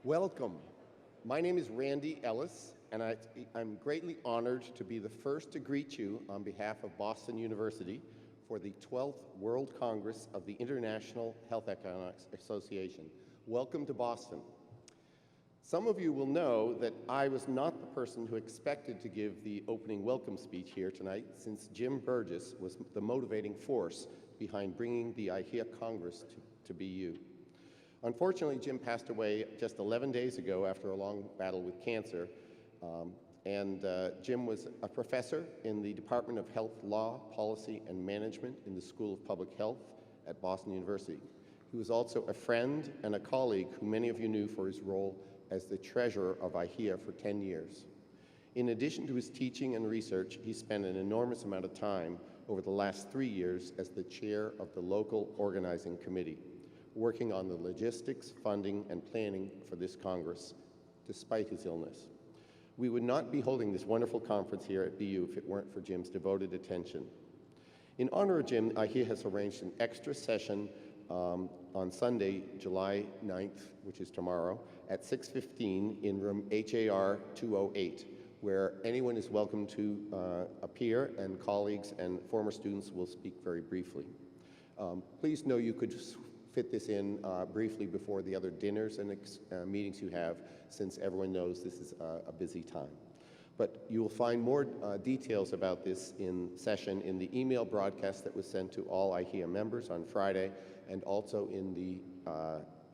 Welcome. My name is Randy Ellis, and I'm greatly honored to be the first to greet you on behalf of Boston University for the 12th World Congress of the International Health Economics Association. Welcome to Boston. Some of you will know that I was not the person who expected to give the opening welcome speech here tonight, since Jim Burgess was the motivating force behind bringing the iHEA Congress to BU. Unfortunately, Jim passed away just 11 days ago after a long battle with cancer, Jim was a professor in the Department of Health Law, Policy, and Management in the School of Public Health at Boston University. He was also a friend and a colleague who many of you knew for his role as the treasurer of iHEA for 10 years. In addition to his teaching and research, he spent an enormous amount of time over the last 3 years as the chair of the local organizing committee, working on the logistics, funding, and planning for this Congress, despite his illness. We would not be holding this wonderful conference here at BU if it weren't for Jim's devoted attention. In honor of Jim, iHEA has arranged an extra session on Sunday, July 9th, which is tomorrow, at 6:15 in room HAR 208, where anyone is welcome to appear, and colleagues and former students will speak very briefly. Please know you could fit this in briefly before the other dinners and meetings you have, since everyone knows this is a busy time. But you will find more details about this session in the email broadcast that was sent to all iHEA members on Friday, and also in the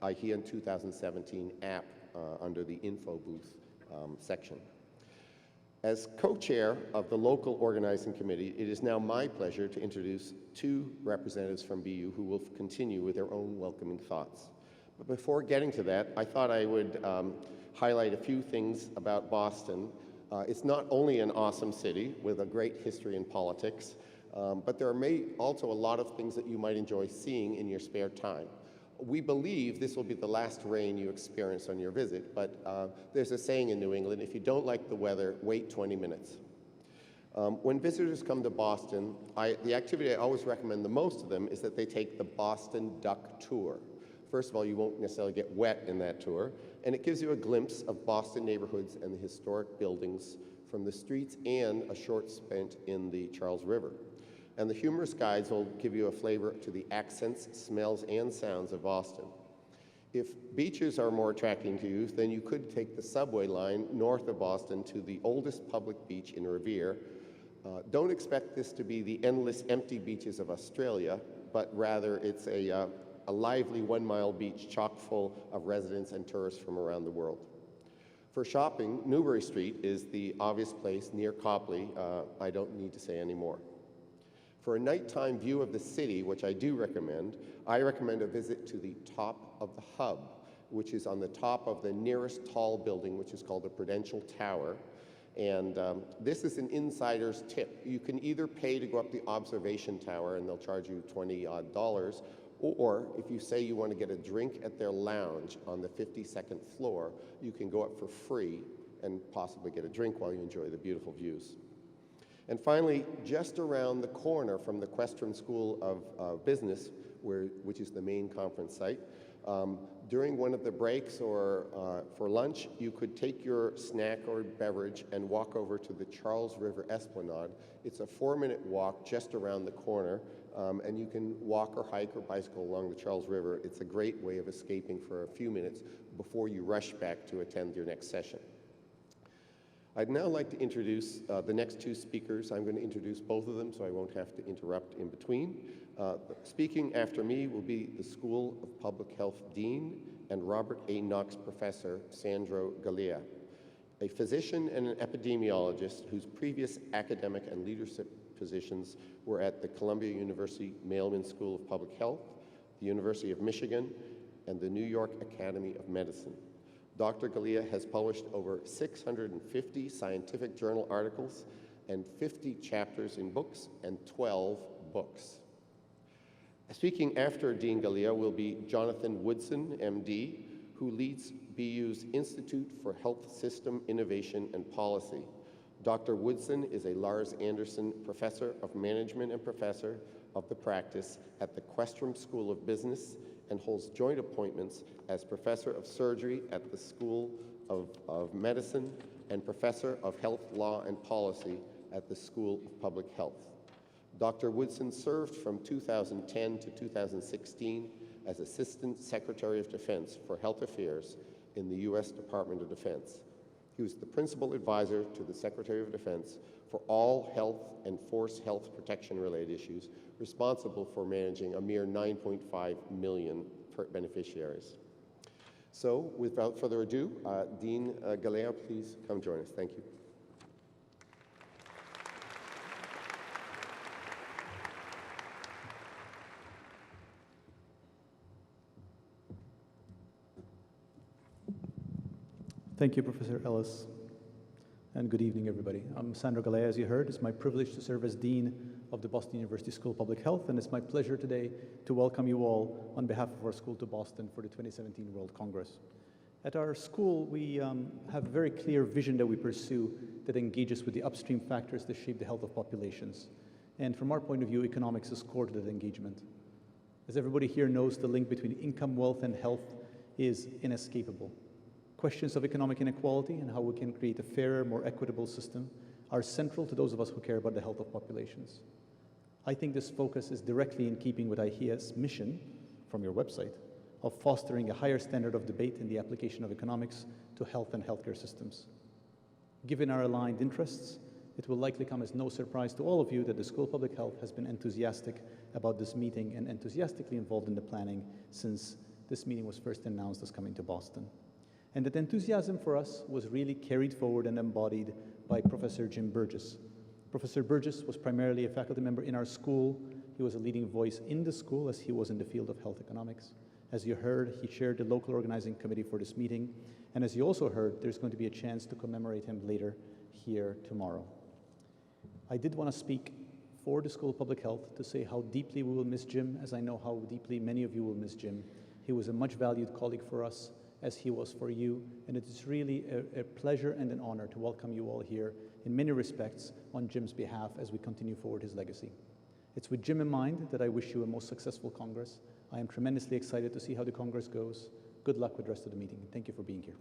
iHEA 2017 app under the info booth section. As co-chair of the local organizing committee, it is now my pleasure to introduce two representatives from BU who will continue with their own welcoming thoughts. But before getting to that, I thought I would highlight a few things about Boston. It's not only an awesome city with a great history in politics, but there are also a lot of things that you might enjoy seeing in your spare time. We believe this will be the last rain you experience on your visit, but there's a saying in New England, if you don't like the weather, wait 20 minutes. When visitors come to Boston, the activity I always recommend the most to them is that they take the Boston Duck Tour. First of all, you won't necessarily get wet in that tour, and it gives you a glimpse of Boston neighborhoods and the historic buildings from the streets and a short spent in the Charles River. And the humorous guides will give you a flavor to the accents, smells, and sounds of Boston. If beaches are more attracting to you, then you could take the subway line north of Boston to the oldest public beach in Revere. Don't expect this to be the endless empty beaches of Australia, but rather it's a lively 1-mile beach chock full of residents and tourists from around the world. For shopping, Newbury Street is the obvious place near Copley. I don't need to say any more. For a nighttime view of the city, which I do recommend, I recommend a visit to the top of the Hub, which is on the top of the nearest tall building, which is called the Prudential Tower. And this is an insider's tip. You can either pay to go up the observation tower, and they'll charge you $20-odd, or if you say you want to get a drink at their lounge on the 52nd floor, you can go up for free and possibly get a drink while you enjoy the beautiful views. And finally, just around the corner from the Questrom School of Business, which is the main conference site, during one of the breaks or for lunch, you could take your snack or beverage and walk over to the Charles River Esplanade. It's a 4-minute walk just around the corner, and you can walk or hike or bicycle along the Charles River. It's a great way of escaping for a few minutes before you rush back to attend your next session. I'd now like to introduce the next two speakers. I'm going to introduce both of them so I won't have to interrupt in between. Speaking after me will be the School of Public Health Dean and Robert A. Knox Professor, Sandro Galea, a physician and an epidemiologist whose previous academic and leadership positions were at the Columbia University Mailman School of Public Health, the University of Michigan, and the New York Academy of Medicine. Dr. Galea has published over 650 scientific journal articles and 50 chapters in books and 12 books. Speaking after Dean Galea will be Jonathan Woodson, MD, who leads BU's Institute for Health System Innovation and Policy. Dr. Woodson is a Lars Anderson Professor of Management and Professor of the Practice at the Questrom School of Business and holds joint appointments as Professor of Surgery at the School of Medicine and Professor of Health Law and Policy at the School of Public Health. Dr. Woodson served from 2010 to 2016 as Assistant Secretary of Defense for Health Affairs in the U.S. Department of Defense. He was the principal advisor to the Secretary of Defense for all health and force health protection-related issues, responsible for managing a mere 9.5 million beneficiaries. So, without further ado, Dean Galea, please come join us. Thank you. Thank you, Professor Ellis, and good evening, everybody. I'm Sandro Galea, as you heard. It's my privilege to serve as Dean of the Boston University School of Public Health, and it's my pleasure today to welcome you all on behalf of our school to Boston for the 2017 World Congress. At our school, we have a very clear vision that we pursue that engages with the upstream factors that shape the health of populations. And from our point of view, economics is core to that engagement. As everybody here knows, the link between income, wealth, and health is inescapable. Questions of economic inequality and how we can create a fairer, more equitable system are central to those of us who care about the health of populations. I think this focus is directly in keeping with iHEA's mission, from your website, of fostering a higher standard of debate in the application of economics to health and healthcare systems. Given our aligned interests, it will likely come as no surprise to all of you that the School of Public Health has been enthusiastic about this meeting and enthusiastically involved in the planning since this meeting was first announced as coming to Boston. And that enthusiasm for us was really carried forward and embodied by Professor Jim Burgess. Professor Burgess was primarily a faculty member in our school. He was a leading voice in the school as he was in the field of health economics. As you heard, he chaired the local organizing committee for this meeting. And as you also heard, there's going to be a chance to commemorate him later here tomorrow. I did want to speak for the School of Public Health to say how deeply we will miss Jim, as I know how deeply many of you will miss Jim. He was a much valued colleague for us, as he was for you, and it is really a pleasure and an honor to welcome you all here in many respects on Jim's behalf as we continue forward his legacy. It's with Jim in mind that I wish you a most successful Congress. I am tremendously excited to see how the Congress goes. Good luck with the rest of the meeting. Thank you for being here.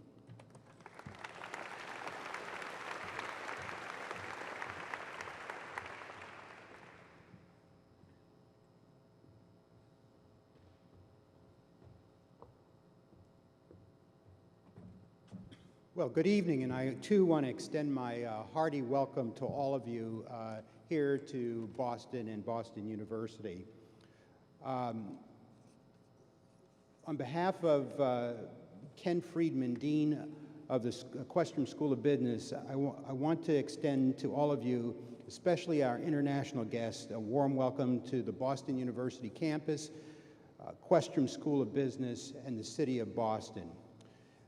Well, good evening, and I too want to extend my hearty welcome to all of you here to Boston and Boston University. On behalf of Ken Friedman, Dean of the Questrom School of Business, I want to extend to all of you, especially our international guests, a warm welcome to the Boston University campus, Questrom School of Business, and the city of Boston.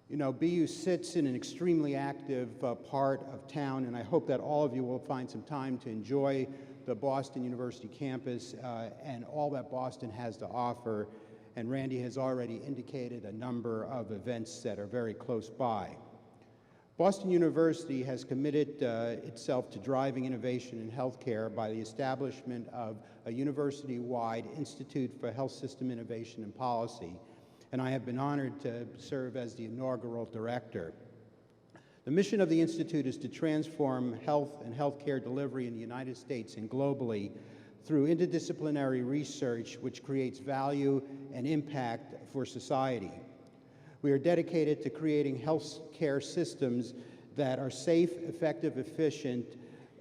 You know, BU sits in an extremely active part of town, and I hope that all of you will find some time to enjoy the Boston University campus and all that Boston has to offer. And Randy has already indicated a number of events that are very close by. Boston University has committed itself to driving innovation in healthcare by the establishment of a university-wide Institute for Health System Innovation and Policy, and I have been honored to serve as the inaugural director. The mission of the Institute is to transform health and healthcare delivery in the United States and globally through interdisciplinary research which creates value and impact for society. We are dedicated to creating healthcare systems that are safe, effective, efficient,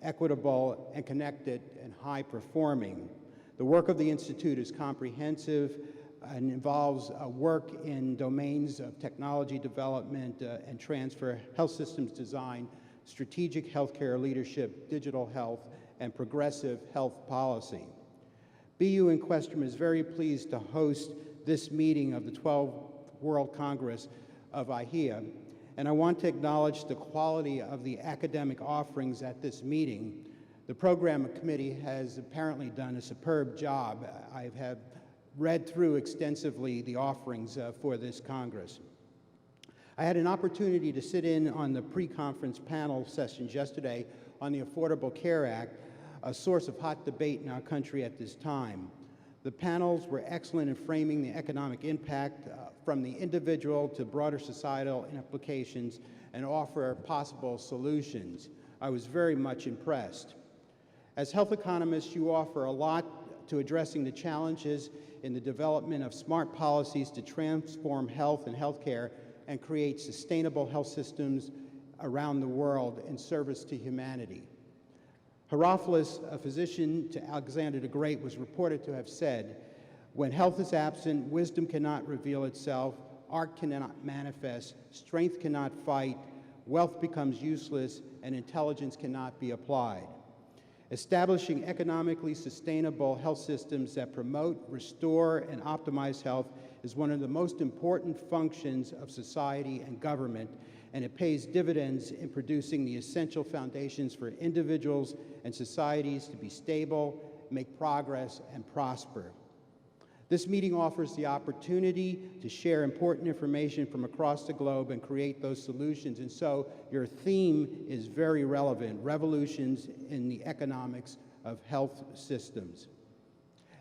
equitable, and connected, and high-performing. The work of the Institute is comprehensive and involves work in domains of technology development and transfer, health systems design, strategic healthcare leadership, digital health, and progressive health policy. BU and Questrom is very pleased to host this meeting of the 12th World Congress of iHEA, and I want to acknowledge the quality of the academic offerings at this meeting. The program committee has apparently done a superb job. I have read through extensively the offerings for this Congress. I had an opportunity to sit in on the pre-conference panel sessions yesterday on the Affordable Care Act, a source of hot debate in our country at this time. The panels were excellent in framing the economic impact from the individual to broader societal implications and offer possible solutions. I was very much impressed. As health economists, you offer a lot to addressing the challenges in the development of smart policies to transform health and healthcare and create sustainable health systems around the world in service to humanity. Herophilus, a physician to Alexander the Great, was reported to have said, "When health is absent, wisdom cannot reveal itself, art cannot manifest, strength cannot fight, wealth becomes useless, and intelligence cannot be applied." Establishing economically sustainable health systems that promote, restore, and optimize health is one of the most important functions of society and government, and it pays dividends in producing the essential foundations for individuals and societies to be stable, make progress, and prosper. This meeting offers the opportunity to share important information from across the globe and create those solutions. And so your theme is very relevant: revolutions in the economics of health systems.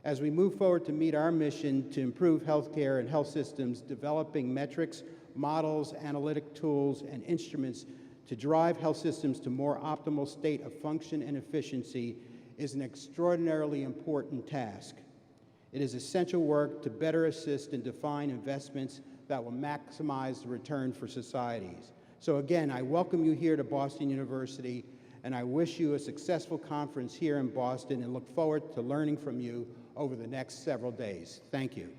As we move forward to meet our mission to improve healthcare and health systems, developing metrics, models, analytic tools, and instruments to drive health systems to more optimal state of function and efficiency is an extraordinarily important task. It is essential work to better assist and define investments that will maximize the return for societies. So again, I welcome you here to Boston University, and I wish you a successful conference here in Boston and look forward to learning from you over the next several days. Thank you.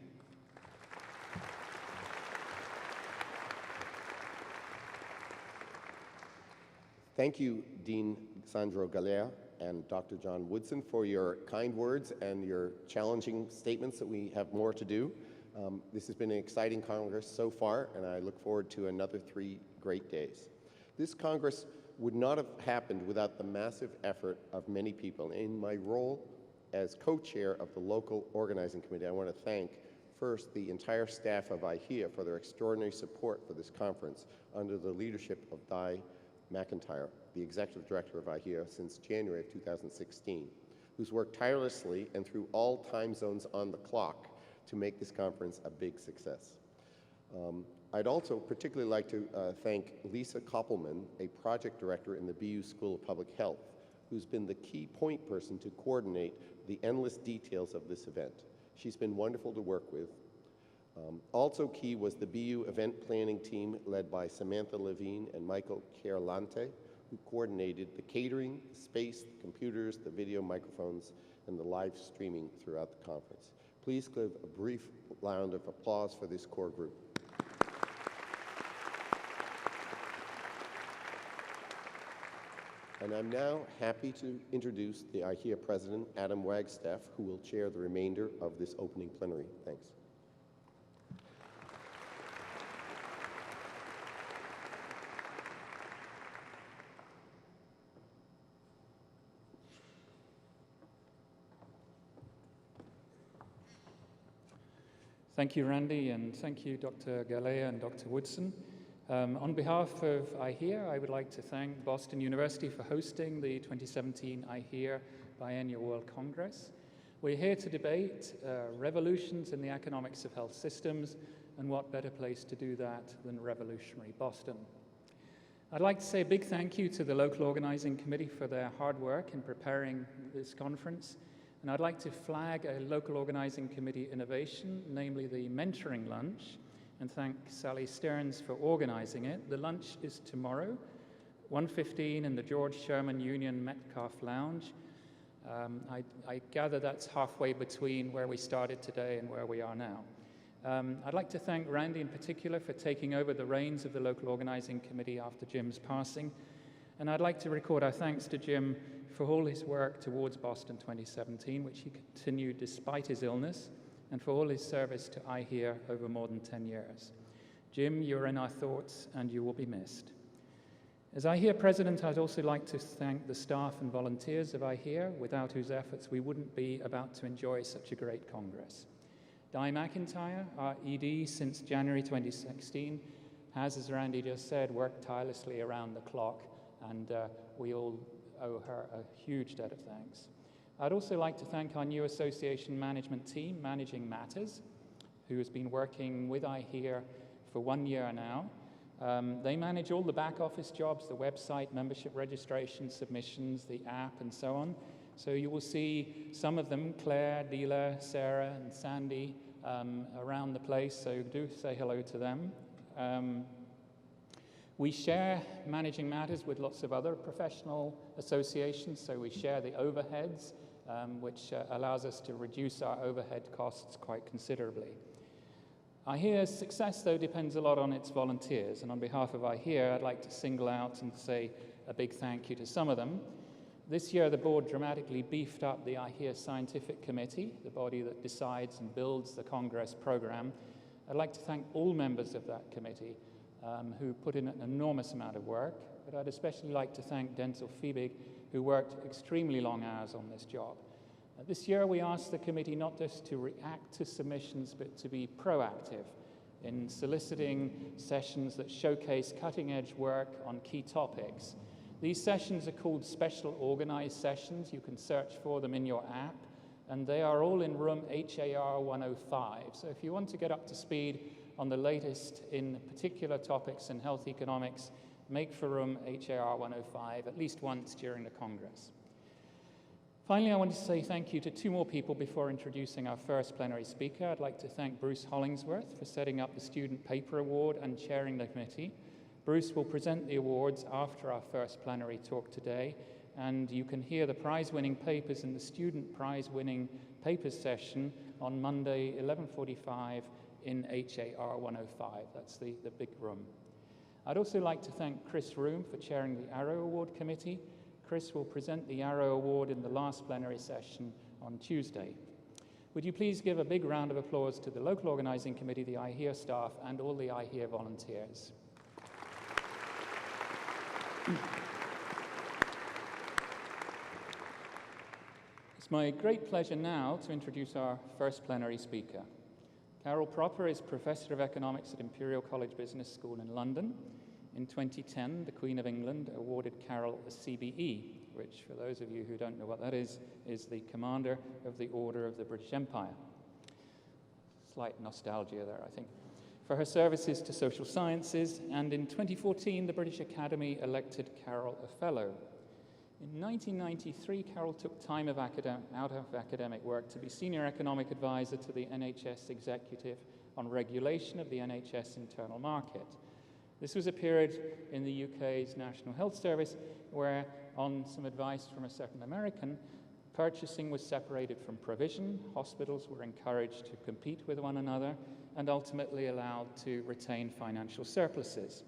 Thank you, Dean Sandro Galea and Dr. John Woodson, for your kind words and your challenging statements that we have more to do. This has been an exciting Congress so far, and I look forward to another 3 great days. This Congress would not have happened without the massive effort of many people. In my role as co-chair of the local organizing committee, I want to thank first the entire staff of iHEA for their extraordinary support for this conference under the leadership of Di McIntyre, the executive director of iHEA since January of 2016, who's worked tirelessly and through all time zones on the clock to make this conference a big success. I'd also particularly like to thank Lisa Koppelman, a project director in the BU School of Public Health, who's been the key point person to coordinate the endless details of this event. She's been wonderful to work with. Also key was the BU event planning team led by Samantha Levine and Michael Carolante, who coordinated the catering, the space, the computers, the video microphones, and the live streaming throughout the conference. Please give a brief round of applause for this core group. And I'm now happy to introduce the iHEA president, Adam Wagstaff, who will chair the remainder of this opening plenary. Thanks. Thank you, Randy, and thank you, Dr. Galea and Dr. Woodson. On behalf of iHEA, I would like to thank Boston University for hosting the 2017 iHEA Biennial World Congress. We're here to debate revolutions in the economics of health systems, and what better place to do that than revolutionary Boston. I'd like to say a big thank you to the local organizing committee for their hard work in preparing this conference. And I'd like to flag a local organizing committee innovation, namely the mentoring lunch, and thank Sally Stearns for organizing it. The lunch is tomorrow, 1:15 in the George Sherman Union Metcalf Lounge. I gather that's halfway between where we started today and where we are now. I'd like to thank Randy in particular for taking over the reins of the local organizing committee after Jim's passing. And I'd like to record our thanks to Jim for all his work towards Boston 2017, which he continued despite his illness, and for all his service to iHEA over more than 10 years. Jim, you're in our thoughts, and you will be missed. As iHEA president, I'd also like to thank the staff and volunteers of iHEA, without whose efforts we wouldn't be about to enjoy such a great Congress. Di McIntyre, our ED since January 2016, has, as Randy just said, worked tirelessly around the clock, and we all owe her a huge debt of thanks. I'd also like to thank our new association management team, Managing Matters, who has been working with iHEA for 1 year now. They manage all the back office jobs, the website, membership registration, submissions, the app, and so on. So you will see some of them, Claire, Dila, Sarah, and Sandy, around the place, so do say hello to them. We share Managing Matters with lots of other professional associations, so we share the overheads, which allows us to reduce our overhead costs quite considerably. iHEA's success, though, depends a lot on its volunteers, and on behalf of iHEA, I'd like to single out and say a big thank you to some of them. This year, the board dramatically beefed up the iHEA Scientific Committee, the body that decides and builds the Congress program. I'd like to thank all members of that committee who put in an enormous amount of work, but I'd especially like to thank Denzel Fiebig, who worked extremely long hours on this job. This year, we asked the committee not just to react to submissions, but to be proactive in soliciting sessions that showcase cutting-edge work on key topics. These sessions are called special organized sessions. You can search for them in your app, and they are all in room HAR 105. So if you want to get up to speed on the latest in particular topics in health economics, make for room HAR 105 at least once during the Congress. Finally, I want to say thank you to two more people before introducing our first plenary speaker. I'd like to thank Bruce Hollingsworth for setting up the Student Paper Award and chairing the committee. Bruce will present the awards after our first plenary talk today, and you can hear the prize-winning papers in the Student Prize-Winning Papers session on Monday, 11:45 in HAR 105. That's the big room. I'd also like to thank Chris Room for chairing the Arrow Award Committee. Chris will present the Arrow Award in the last plenary session on Tuesday. Would you please give a big round of applause to the local organizing committee, the iHEA staff, and all the iHEA volunteers. It's my great pleasure now to introduce our first plenary speaker. Carol Proper is Professor of Economics at Imperial College Business School in London. In 2010, the Queen of England awarded Carol a CBE, which, for those of you who don't know what that is the Commander of the Order of the British Empire. Slight nostalgia there, I think. For her services to social sciences, and in 2014, the British Academy elected Carol a Fellow. In 1993, Carol took time out of academic work to be Senior Economic Advisor to the NHS Executive on regulation of the NHS internal market. This was a period in the UK's National Health Service where, on some advice from a certain American, purchasing was separated from provision, hospitals were encouraged to compete with one another, and ultimately allowed to retain financial surpluses.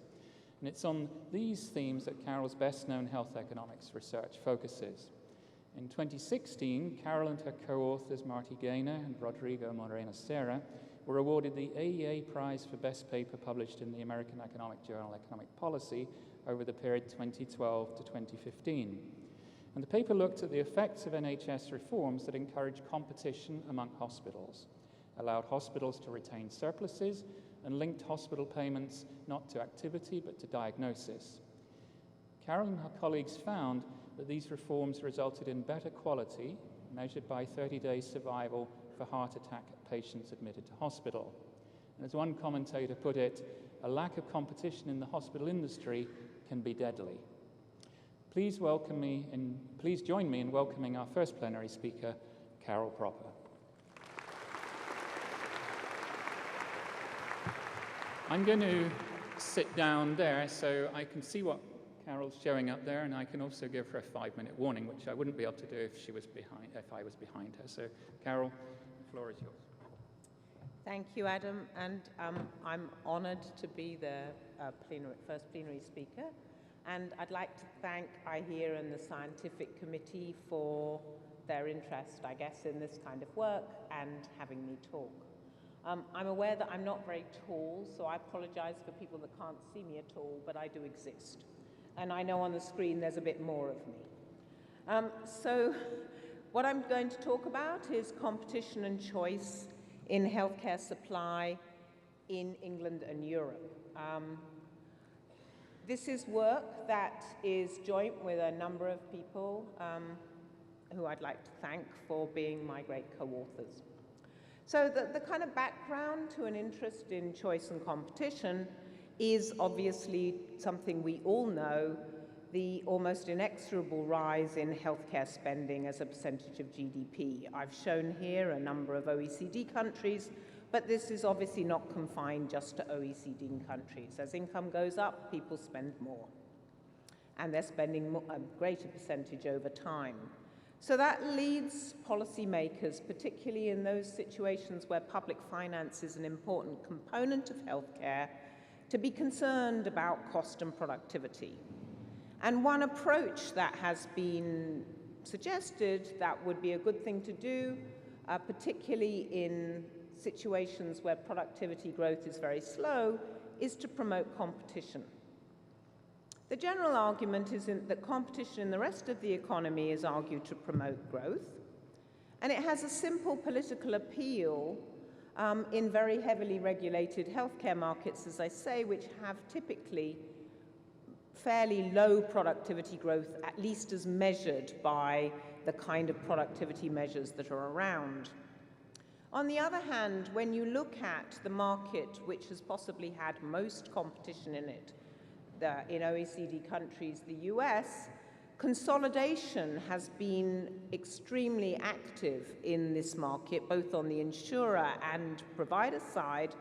And it's on these themes that Carol's best-known health economics research focuses. In 2016, Carol and her co-authors Marty Gaynor and Rodrigo Moreno Serra were awarded the AEA Prize for Best Paper published in the American Economic Journal Economic Policy over the period 2012 to 2015. And the paper looked at the effects of NHS reforms that encourage competition among hospitals, allowed hospitals to retain surpluses, and linked hospital payments not to activity but to diagnosis. Carol and her colleagues found that these reforms resulted in better quality, measured by 30-day survival for heart attack patients admitted to hospital. And as one commentator put it, a lack of competition in the hospital industry can be deadly. Please join me in welcoming our first plenary speaker, Carol Proper. I'm going to sit down there so I can see what Carol's showing up there, and I can also give her a 5-minute warning, which I wouldn't be able to do if I was behind her. So, Carol, the floor is yours. Thank you, Adam, and I'm honored to be the first plenary speaker, and I'd like to thank iHEA and the Scientific Committee for their interest, I guess, in this kind of work and having me talk. I'm aware that I'm not very tall, so I apologize for people that can't see me at all, but I do exist. And I know on the screen there's a bit more of me. So what I'm going to talk about is competition and choice in healthcare supply in England and Europe. This is work that is joint with a number of people who I'd like to thank for being my great co-authors. So the kind of background to an interest in choice and competition is obviously something we all know, the almost inexorable rise in healthcare spending as a percentage of GDP. I've shown here a number of OECD countries, but this is obviously not confined just to OECD countries. As income goes up, people spend more, and they're spending a greater percentage over time. So that leads policymakers, particularly in those situations where public finance is an important component of healthcare, to be concerned about cost and productivity. And one approach that has been suggested that would be a good thing to do, particularly in situations where productivity growth is very slow, is to promote competition. The general argument is that competition in the rest of the economy is argued to promote growth, and it has a simple political appeal in very heavily regulated healthcare markets, as I say, which have typically fairly low productivity growth, at least as measured by the kind of productivity measures that are around. On the other hand, when you look at the market which has possibly had most competition in it, in OECD countries, the US, consolidation has been extremely active in this market, both on the insurer and provider side,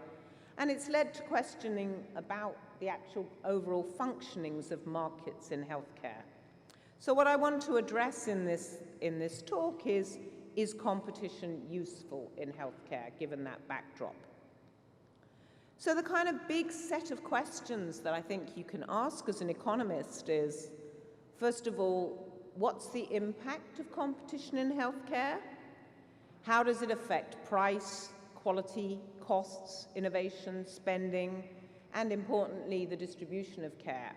and it's led to questioning about the actual overall functionings of markets in healthcare. So what I want to address in this talk is competition useful in healthcare, given that backdrop? So the kind of big set of questions that I think you can ask as an economist is, first of all, what's the impact of competition in healthcare? How does it affect price, quality, costs, innovation, spending, and importantly, the distribution of care?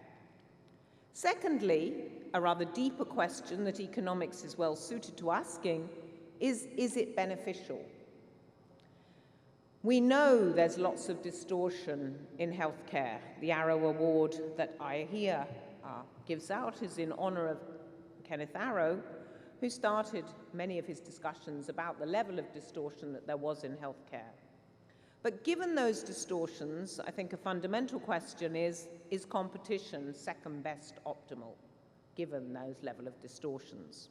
Secondly, a rather deeper question that economics is well suited to asking is it beneficial? We know there's lots of distortion in healthcare. The Arrow Award that iHEA gives out is in honor of Kenneth Arrow, who started many of his discussions about the level of distortion that there was in healthcare. But given those distortions, I think a fundamental question is competition second best optimal, given those level of distortions?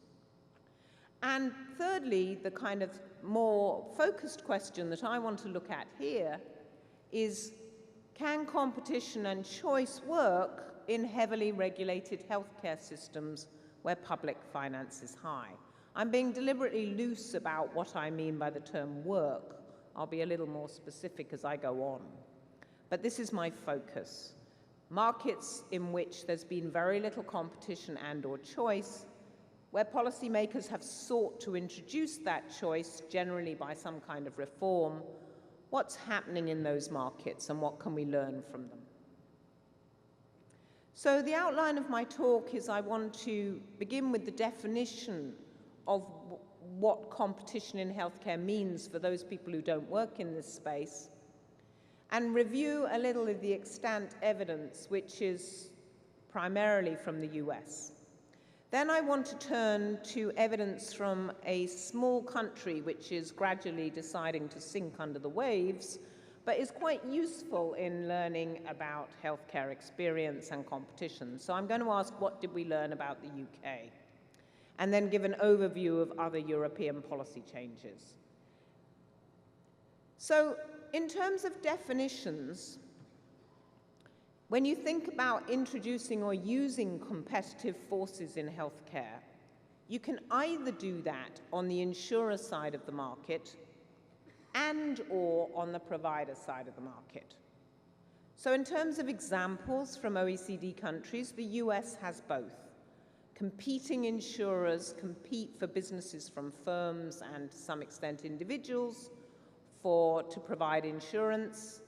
And thirdly, the kind of more focused question that I want to look at here is, can competition and choice work in heavily regulated healthcare systems where public finance is high? I'm being deliberately loose about what I mean by the term work. I'll be a little more specific as I go on. But this is my focus. Markets in which there's been very little competition and/or choice, where policymakers have sought to introduce that choice, generally by some kind of reform, what's happening in those markets and what can we learn from them? So the outline of my talk is I want to begin with the definition of what competition in healthcare means for those people who don't work in this space, and review a little of the extant evidence, which is primarily from the US. Then I want to turn to evidence from a small country which is gradually deciding to sink under the waves, but is quite useful in learning about healthcare experience and competition. So I'm going to ask, what did we learn about the UK? And then give an overview of other European policy changes. So in terms of definitions, when you think about introducing or using competitive forces in healthcare, you can either do that on the insurer side of the market and/or on the provider side of the market. So in terms of examples from OECD countries, the US has both. Competing insurers compete for businesses from firms and to some extent individuals to provide insurance,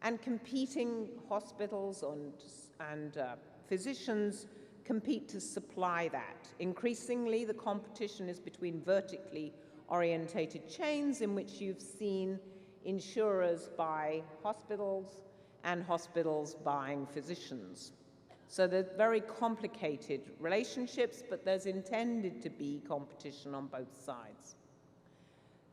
and competing hospitals and physicians compete to supply that. Increasingly, the competition is between vertically orientated chains in which you've seen insurers buy hospitals and hospitals buying physicians. So they're very complicated relationships, but there's intended to be competition on both sides.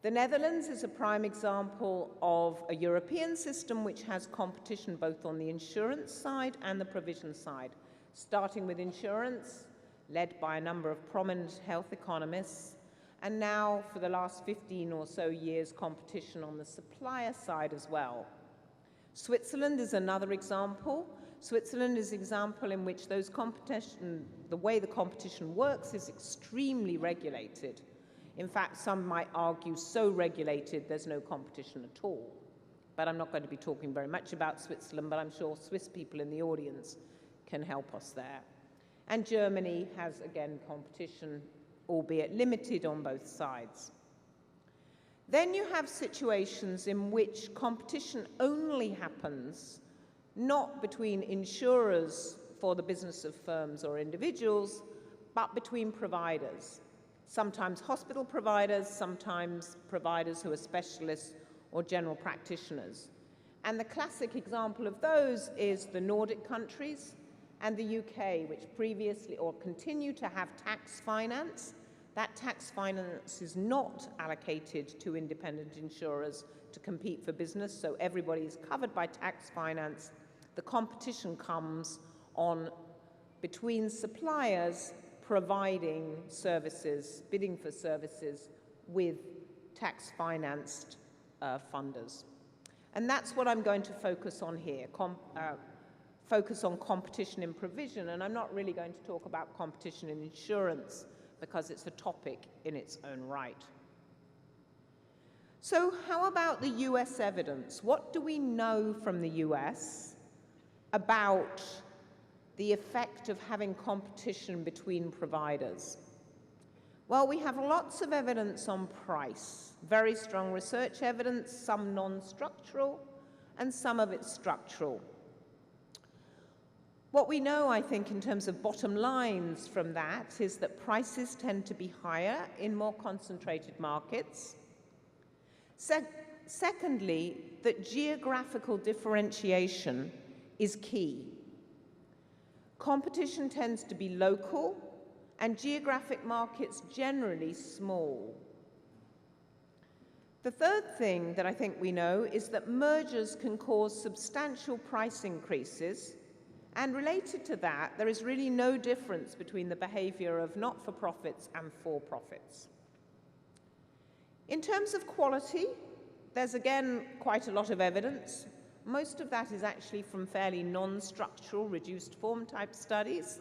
The Netherlands is a prime example of a European system which has competition both on the insurance side and the provision side, starting with insurance, led by a number of prominent health economists, and now for the last 15 or so years, competition on the supplier side as well. Switzerland is another example. Switzerland is an example in which the way the competition works is extremely regulated. In fact, some might argue so regulated there's no competition at all. But I'm not going to be talking very much about Switzerland, but I'm sure Swiss people in the audience can help us there. And Germany has, again, competition, albeit limited on both sides. Then you have situations in which competition only happens not between insurers for the business of firms or individuals, but between providers. Sometimes hospital providers, sometimes providers who are specialists or general practitioners. And the classic example of those is the Nordic countries and the UK, which previously or continue to have tax finance. That tax finance is not allocated to independent insurers to compete for business, so everybody is covered by tax finance. The competition comes on between suppliers providing services, bidding for services with tax-financed funders. And that's what I'm going to focus on here, focus on competition in provision, and I'm not really going to talk about competition in insurance because it's a topic in its own right. So how about the US evidence? What do we know from the US about the effect of having competition between providers? Well, we have lots of evidence on price, very strong research evidence, some non-structural, and some of it structural. What we know, I think, in terms of bottom lines from that is that prices tend to be higher in more concentrated markets. Secondly, that geographical differentiation is key. Competition tends to be local, and geographic markets generally small. The third thing that I think we know is that mergers can cause substantial price increases, and related to that, there is really no difference between the behavior of not-for-profits and for-profits. In terms of quality, there's again quite a lot of evidence. Most of that is actually from fairly non-structural, reduced form type studies.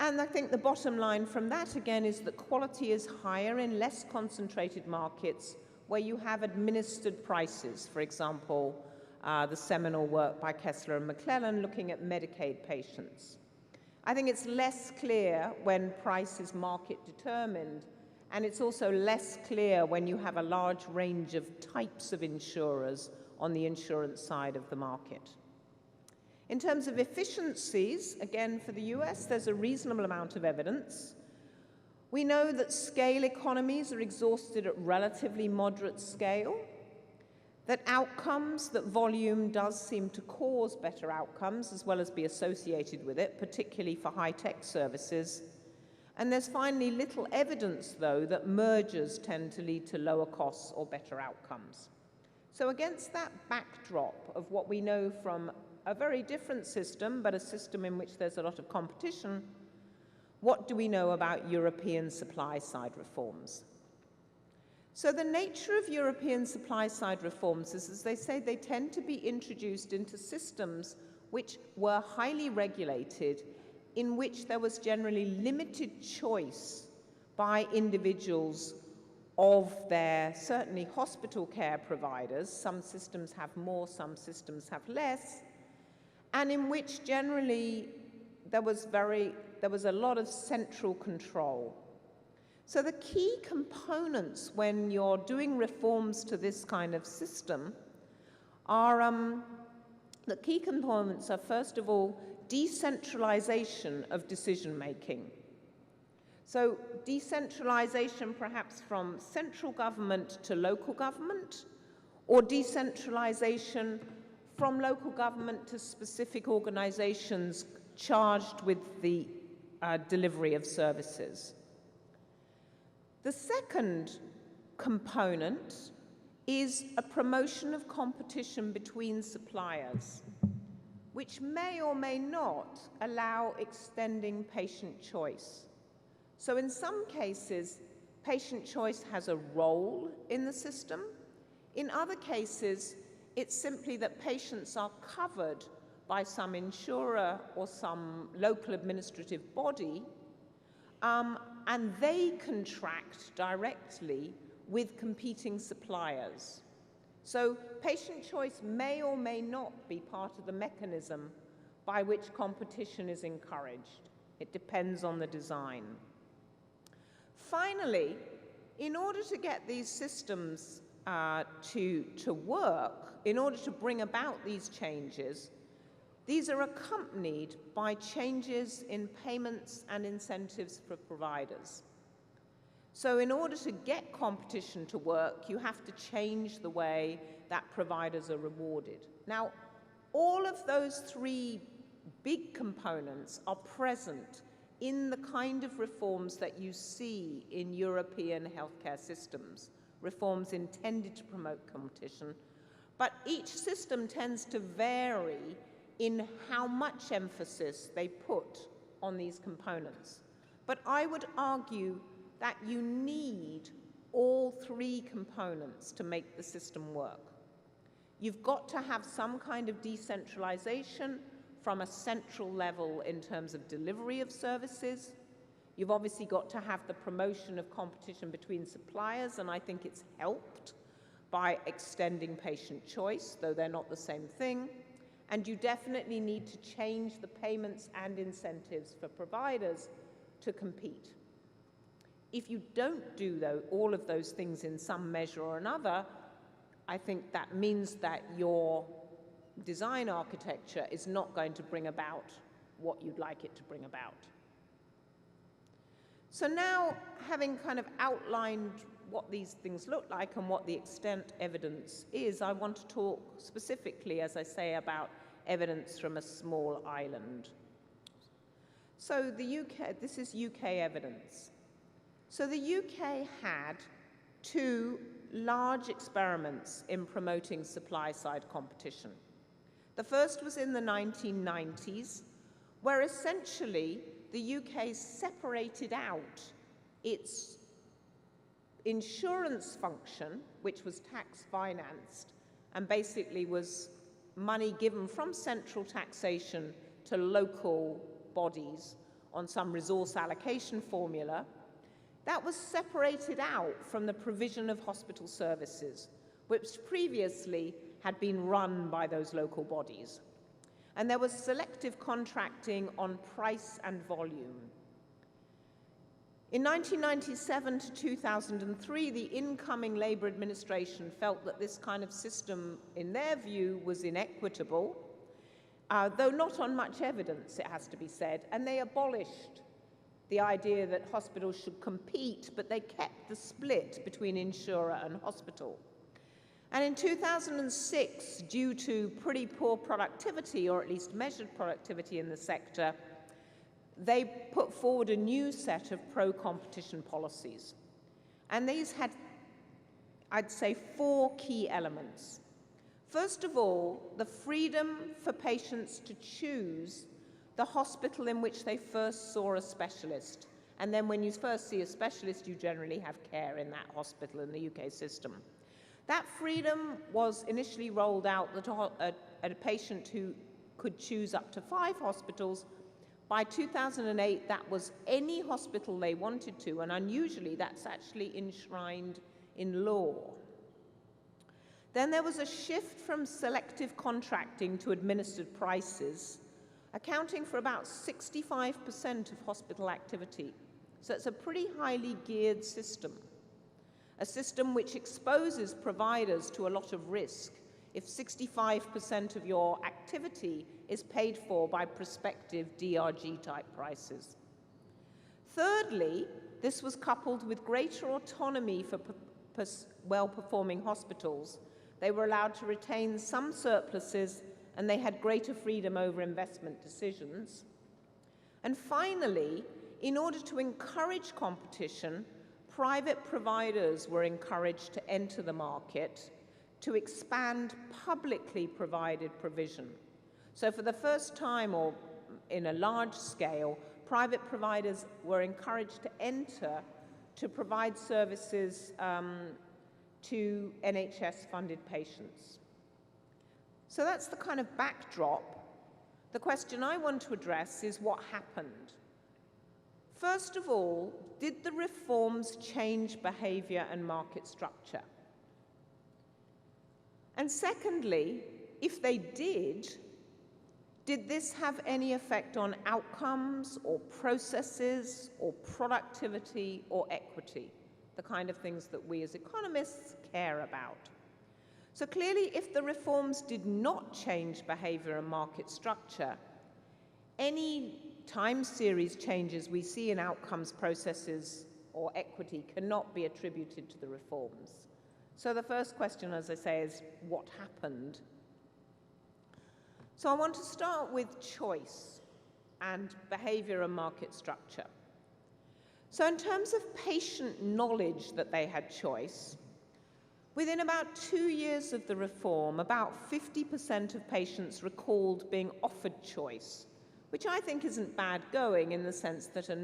And I think the bottom line from that again is that quality is higher in less concentrated markets where you have administered prices. For example, the seminal work by Kessler and McClellan looking at Medicaid patients. I think it's less clear when price is market determined, and it's also less clear when you have a large range of types of insurers on the insurance side of the market. In terms of efficiencies, again for the US, there's a reasonable amount of evidence. We know that scale economies are exhausted at relatively moderate scale, that outcomes, that volume does seem to cause better outcomes as well as be associated with it, particularly for high-tech services. And there's finally little evidence, though, that mergers tend to lead to lower costs or better outcomes. So against that backdrop of what we know from a very different system, but a system in which there's a lot of competition, what do we know about European supply-side reforms? So the nature of European supply-side reforms is, as they say, they tend to be introduced into systems which were highly regulated, in which there was generally limited choice by individuals of their, certainly, hospital care providers. Some systems have more, some systems have less, and in which generally there was a lot of central control. So the key components when you're doing reforms to this kind of system are, the key components are, first of all, decentralization of decision-making. So decentralization perhaps from central government to local government, or decentralization from local government to specific organizations charged with the delivery of services. The second component is a promotion of competition between suppliers, which may or may not allow extending patient choice. So in some cases, patient choice has a role in the system. In other cases, it's simply that patients are covered by some insurer or some local administrative body, and they contract directly with competing suppliers. So patient choice may or may not be part of the mechanism by which competition is encouraged. It depends on the design. Finally, in order to get these systems to work, in order to bring about these changes, these are accompanied by changes in payments and incentives for providers. So in order to get competition to work, you have to change the way that providers are rewarded. Now, all of those three big components are present in the kind of reforms that you see in European healthcare systems, reforms intended to promote competition, but each system tends to vary in how much emphasis they put on these components. But I would argue that you need all three components to make the system work. You've got to have some kind of decentralization from a central level in terms of delivery of services. You've obviously got to have the promotion of competition between suppliers, and I think it's helped by extending patient choice, though they're not the same thing. And you definitely need to change the payments and incentives for providers to compete. If you don't do all of those things in some measure or another, I think that means that your design architecture is not going to bring about what you'd like it to bring about. So now, having kind of outlined what these things look like and what the extent evidence is, I want to talk specifically, as I say, about evidence from a small island. So the UK, this is UK evidence. So the UK had two large experiments in promoting supply-side competition. The first was in the 1990s, where essentially the UK separated out its insurance function, which was tax-financed, and basically was money given from central taxation to local bodies on some resource allocation formula. That was separated out from the provision of hospital services, which previously had been run by those local bodies. And there was selective contracting on price and volume. In 1997 to 2003, the incoming Labour administration felt that this kind of system, in their view, was inequitable, though not on much evidence, it has to be said, and they abolished the idea that hospitals should compete, but they kept the split between insurer and hospital. And in 2006, due to pretty poor productivity, or at least measured productivity in the sector, they put forward a new set of pro-competition policies. And these had, I'd say, 4 key elements. First of all, the freedom for patients to choose the hospital in which they first saw a specialist. And then when you first see a specialist, you generally have care in that hospital in the UK system. That freedom was initially rolled out that a patient who could choose up to 5 hospitals. By 2008, that was any hospital they wanted to, and unusually that's actually enshrined in law. Then there was a shift from selective contracting to administered prices, accounting for about 65% of hospital activity. So it's a pretty highly geared system, a system which exposes providers to a lot of risk if 65% of your activity is paid for by prospective DRG-type prices. Thirdly, this was coupled with greater autonomy for well-performing hospitals. They were allowed to retain some surpluses, and they had greater freedom over investment decisions. And finally, in order to encourage competition, private providers were encouraged to enter the market to expand publicly provided provision. So for the first time, or in a large scale, private providers were encouraged to enter to provide services to NHS-funded patients. So that's the kind of backdrop. The question I want to address is what happened. First of all, did the reforms change behavior and market structure? And secondly, if they did this have any effect on outcomes or processes or productivity or equity, the kind of things that we as economists care about? So clearly, if the reforms did not change behavior and market structure, any time series changes we see in outcomes, processes, or equity cannot be attributed to the reforms. So the first question, as I say, is what happened? So I want to start with choice and behavior and market structure. So in terms of patient knowledge that they had choice, within about 2 years of the reform, about 50% of patients recalled being offered choice, which I think isn't bad going in the sense that a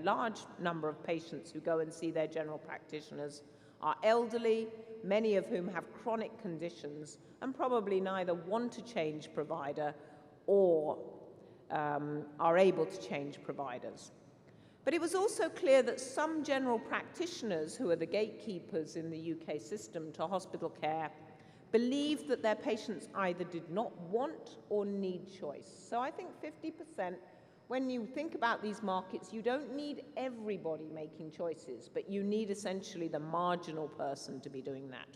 large number of patients who go and see their general practitioners are elderly, many of whom have chronic conditions and probably neither want to change provider or are able to change providers. But it was also clear that some general practitioners, who are the gatekeepers in the UK system to hospital care, believed that their patients either did not want or need choice. So I think 50%, when you think about these markets, you don't need everybody making choices, but you need essentially the marginal person to be doing that.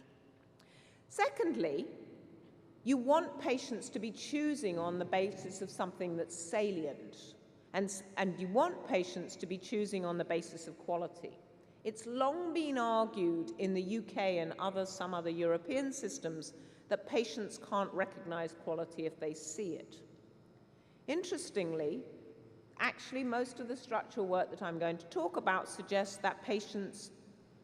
Secondly, you want patients to be choosing on the basis of something that's salient. And you want patients to be choosing on the basis of quality. It's long been argued in the UK and some other European systems that patients can't recognize quality if they see it. Interestingly, actually most of the structural work that I'm going to talk about suggests that patients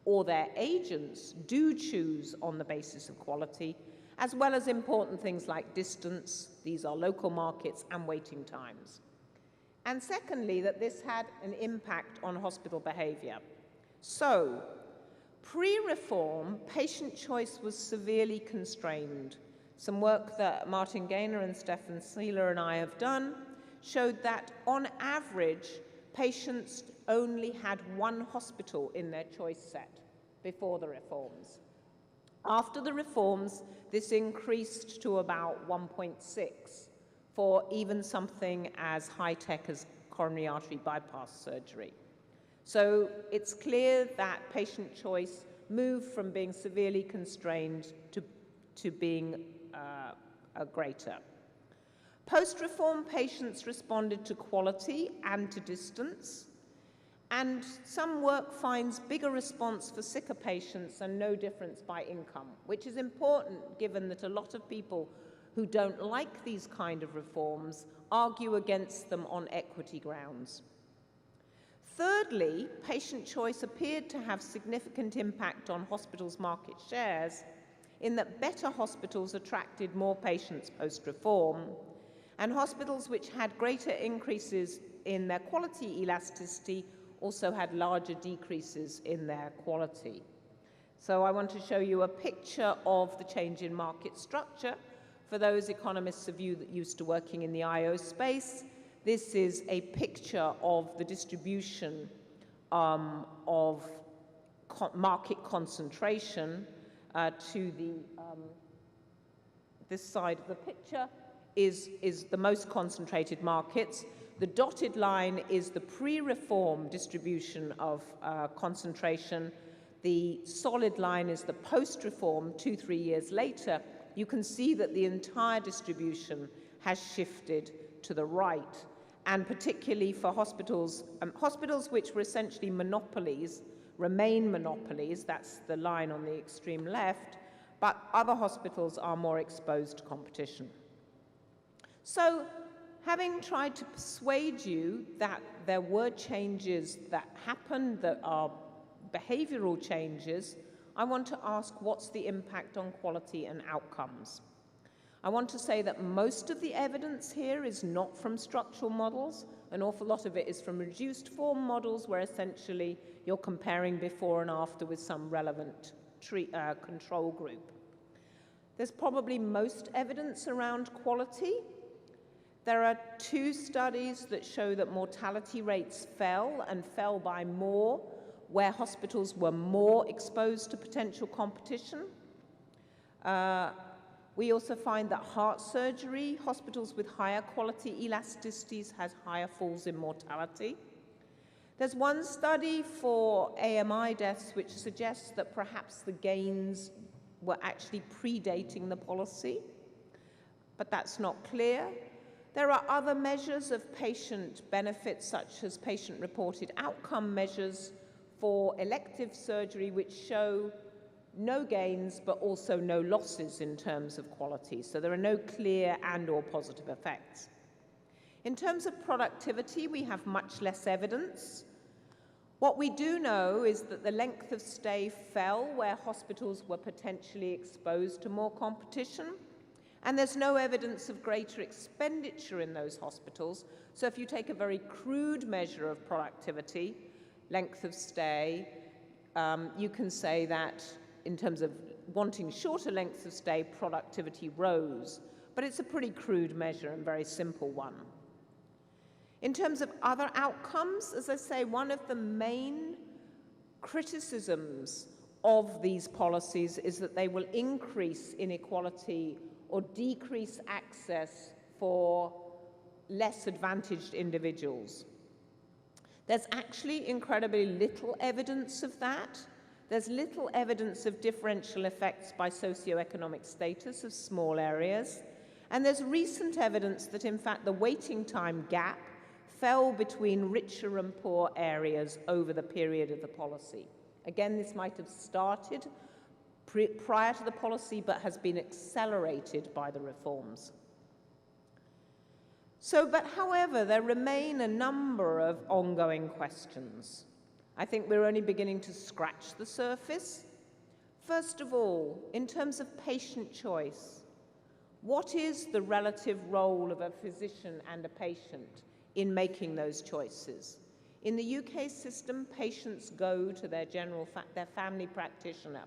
or their agents do choose on the basis of quality, as well as important things like distance, these are local markets, and waiting times. And secondly, that this had an impact on hospital behavior. So, pre-reform, patient choice was severely constrained. Some work that Martin Gaynor and Stefan Seeler and I have done showed that, on average, patients only had one hospital in their choice set before the reforms. After the reforms, this increased to about 1.6. for even something as high-tech as coronary artery bypass surgery. So it's clear that patient choice moved from being severely constrained to being greater. Post-reform, patients responded to quality and to distance, and some work finds bigger response for sicker patients and no difference by income, which is important given that a lot of people who don't like these kind of reforms argue against them on equity grounds. Thirdly, patient choice appeared to have significant impact on hospitals' market shares in that better hospitals attracted more patients post-reform, and hospitals which had greater increases in their quality elasticity also had larger decreases in their quality. So I want to show you a picture of the change in market structure. For those economists of you that used to working in the IO space, this is a picture of the distribution of market concentration to this side of the picture is the most concentrated markets. The dotted line is the pre-reform distribution of concentration. The solid line is the post-reform 2-3 years later. You can see that the entire distribution has shifted to the right, and particularly for hospitals, hospitals which were essentially monopolies remain monopolies, that's the line on the extreme left, but other hospitals are more exposed to competition. So Having tried to persuade you that there were changes that happened that are behavioral changes, I want to ask, what's the impact on quality and outcomes? I want to say that most of the evidence here is not from structural models. An awful lot of it is from reduced form models, where essentially you're comparing before and after with some relevant control group. There's probably most evidence around quality. There are 2 studies that show that mortality rates fell, and fell by more, where hospitals were more exposed to potential competition. We also find that heart surgery, hospitals with higher quality elasticities has higher falls in mortality. There's one study for AMI deaths which suggests that perhaps the gains were actually predating the policy, but that's not clear. There are other measures of patient benefits, such as patient-reported outcome measures for elective surgery, which show no gains, but also no losses in terms of quality. So there are no clear and/or positive effects. In terms of productivity, we have much less evidence. What we do know is that the length of stay fell where hospitals were potentially exposed to more competition, and there's no evidence of greater expenditure in those hospitals. So if you take a very crude measure of productivity, length of stay, you can say that in terms of wanting shorter lengths of stay, productivity rose. But it's a pretty crude measure and very simple one. In terms of other outcomes, as I say, one of the main criticisms of these policies is that they will increase inequality or decrease access for less advantaged individuals. There's actually incredibly little evidence of that. There's little evidence of differential effects by socioeconomic status of small areas. And there's recent evidence that, in fact, the waiting time gap fell between richer and poor areas over the period of the policy. Again, this might have started prior to the policy, but has been accelerated by the reforms. But however, there remain a number of ongoing questions. I think we're only beginning to scratch the surface. First of all, in terms of patient choice, what is the relative role of a physician and a patient in making those choices? In the UK system, patients go to their family practitioner.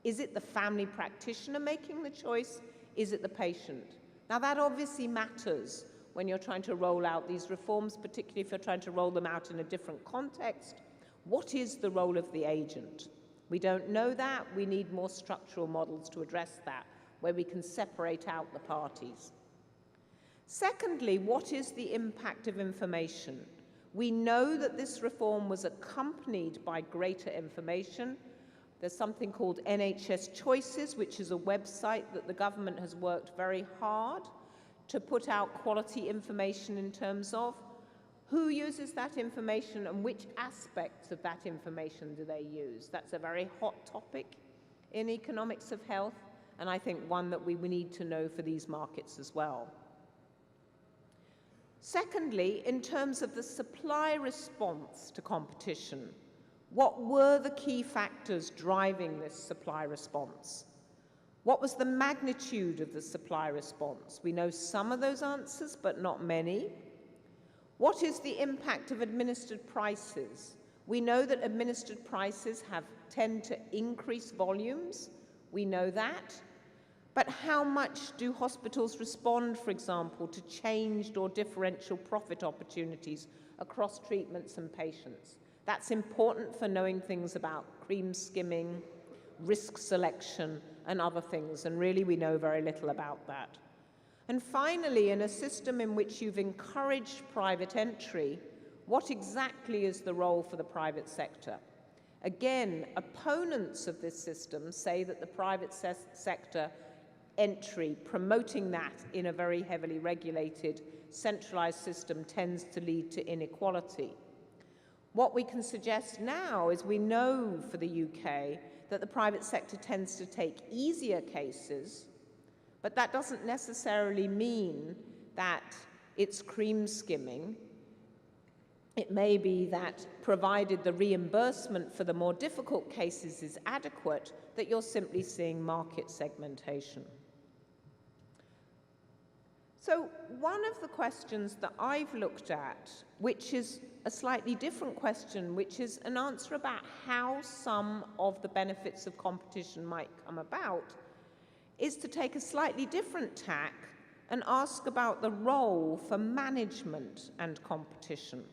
Is it the family practitioner making the choice? Is it the patient? Now, that obviously matters when you're trying to roll out these reforms, particularly if you're trying to roll them out in a different context. What is the role of the agent? We don't know that. We need more structural models to address that, where we can separate out the parties. Secondly, what is the impact of information? We know that this reform was accompanied by greater information. There's something called NHS Choices, which is a website that the government has worked very hard to put out quality information in terms of who uses that information and which aspects of that information do they use. That's a very hot topic in economics of health, and I think one that we need to know for these markets as well. Secondly, in terms of the supply response to competition, what were the key factors driving this supply response? What was the magnitude of the supply response? We know some of those answers, but not many. What is the impact of administered prices? We know that administered prices tend to increase volumes. We know that. But how much do hospitals respond, for example, to changed or differential profit opportunities across treatments and patients? That's important for knowing things about cream skimming, risk selection, and other things, and really we know very little about that. And finally, in a system in which you've encouraged private entry, what exactly is the role for the private sector? Again, opponents of this system say that the private sector entry, promoting that in a very heavily regulated, centralized system, tends to lead to inequality. What we can suggest now is we know for the UK that the private sector tends to take easier cases, but that doesn't necessarily mean that it's cream skimming. It may be that, provided the reimbursement for the more difficult cases is adequate, that you're simply seeing market segmentation. So one of the questions that I've looked at, which is a slightly different question, which is an answer about how some of the benefits of competition might come about, is to take a slightly different tack and ask about the role for management and competition.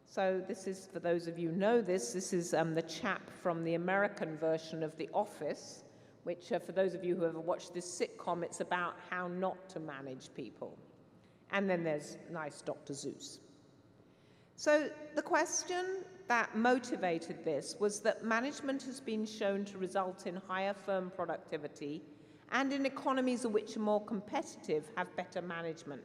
So this is, for those of you who know this is the chap from the American version of The Office, which for those of you who ever watched this sitcom, it's about how not to manage people. And then there's nice Dr. Seuss. So the question that motivated this was that management has been shown to result in higher firm productivity, and in economies which are more competitive have better management.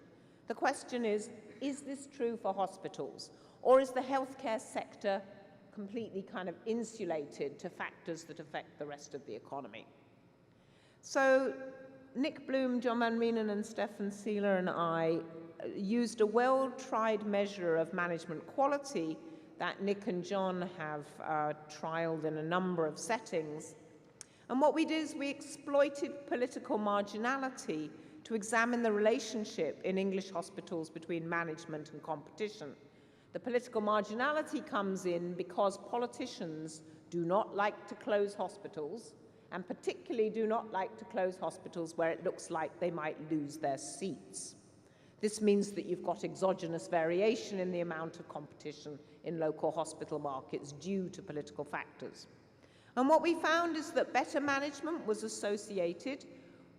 The question is this true for hospitals? Or is the healthcare sector completely kind of insulated to factors that affect the rest of the economy? So Nick Bloom, John Van Reenen, and Stefan Seeler and I used a well-tried measure of management quality that Nick and John have trialed in a number of settings. And what we did is we exploited political marginality to examine the relationship in English hospitals between management and competition. The political marginality comes in because politicians do not like to close hospitals, and particularly do not like to close hospitals where it looks like they might lose their seats. This means that you've got exogenous variation in the amount of competition in local hospital markets due to political factors. And what we found is that better management was associated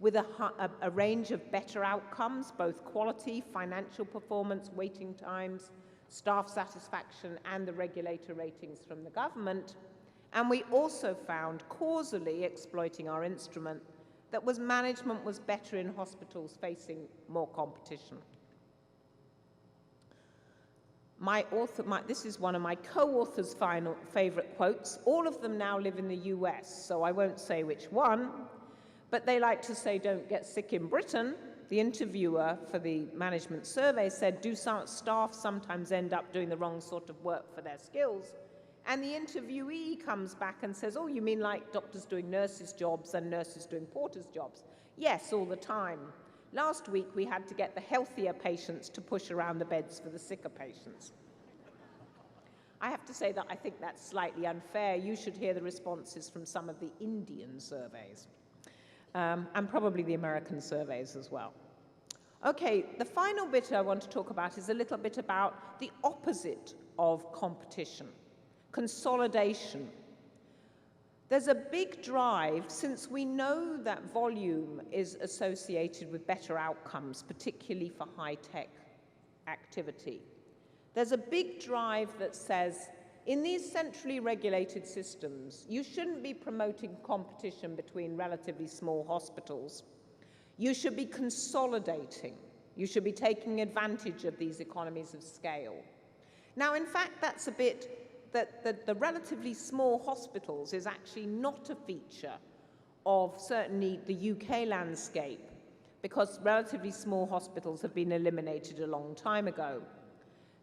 with a range of better outcomes, both quality, financial performance, waiting times, staff satisfaction, and the regulator ratings from the government. And we also found, causally exploiting our instrument, that management was better in hospitals facing more competition. This is one of my co-authors' favorite quotes. All of them now live in the US, so I won't say which one, but they like to say, "Don't get sick in Britain." The interviewer for the management survey said, "Do staff sometimes end up doing the wrong sort of work for their skills?" And the interviewee comes back and says, "Oh, you mean like doctors doing nurses' jobs and nurses doing porters' jobs?" "Yes, all the time. Last week we had to get the healthier patients to push around the beds for the sicker patients." I have to say that I think that's slightly unfair. You should hear the responses from some of the Indian surveys. And probably the American surveys as well. Okay, the final bit I want to talk about is a little bit about the opposite of competition, consolidation. There's a big drive, since we know that volume is associated with better outcomes, particularly for high-tech activity. There's a big drive that says, in these centrally regulated systems, you shouldn't be promoting competition between relatively small hospitals. You should be consolidating. You should be taking advantage of these economies of scale. Now, in fact, that's a bit that the relatively small hospitals is actually not a feature of certainly the UK landscape, because relatively small hospitals have been eliminated a long time ago.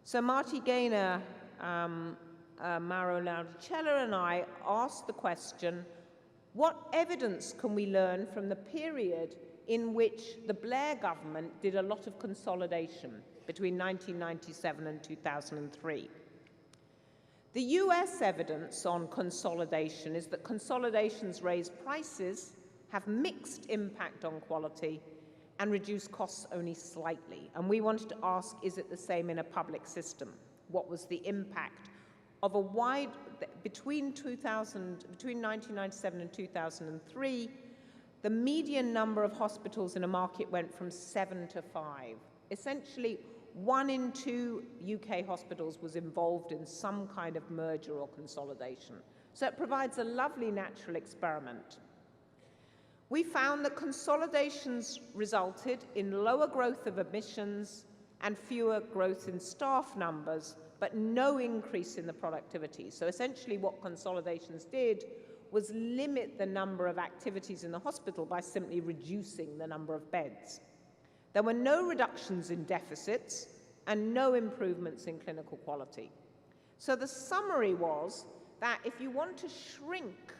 So Marty Gaynor, Mauro Laudicella and I asked the question, what evidence can we learn from the period in which the Blair government did a lot of consolidation between 1997 and 2003? The US evidence on consolidation is that consolidations raise prices, have mixed impact on quality, and reduce costs only slightly. And we wanted to ask, is it the same in a public system? What was the impact of a wide, between 1997 and 2003, the median number of hospitals in a market went from 7 to 5. Essentially, 1 in 2 UK hospitals was involved in some kind of merger or consolidation. So it provides a lovely natural experiment. We found that consolidations resulted in lower growth of admissions and fewer growth in staff numbers, but no increase in the productivity. So essentially what consolidations did was limit the number of activities in the hospital by simply reducing the number of beds. There were no reductions in deficits and no improvements in clinical quality. So the summary was that if you want to shrink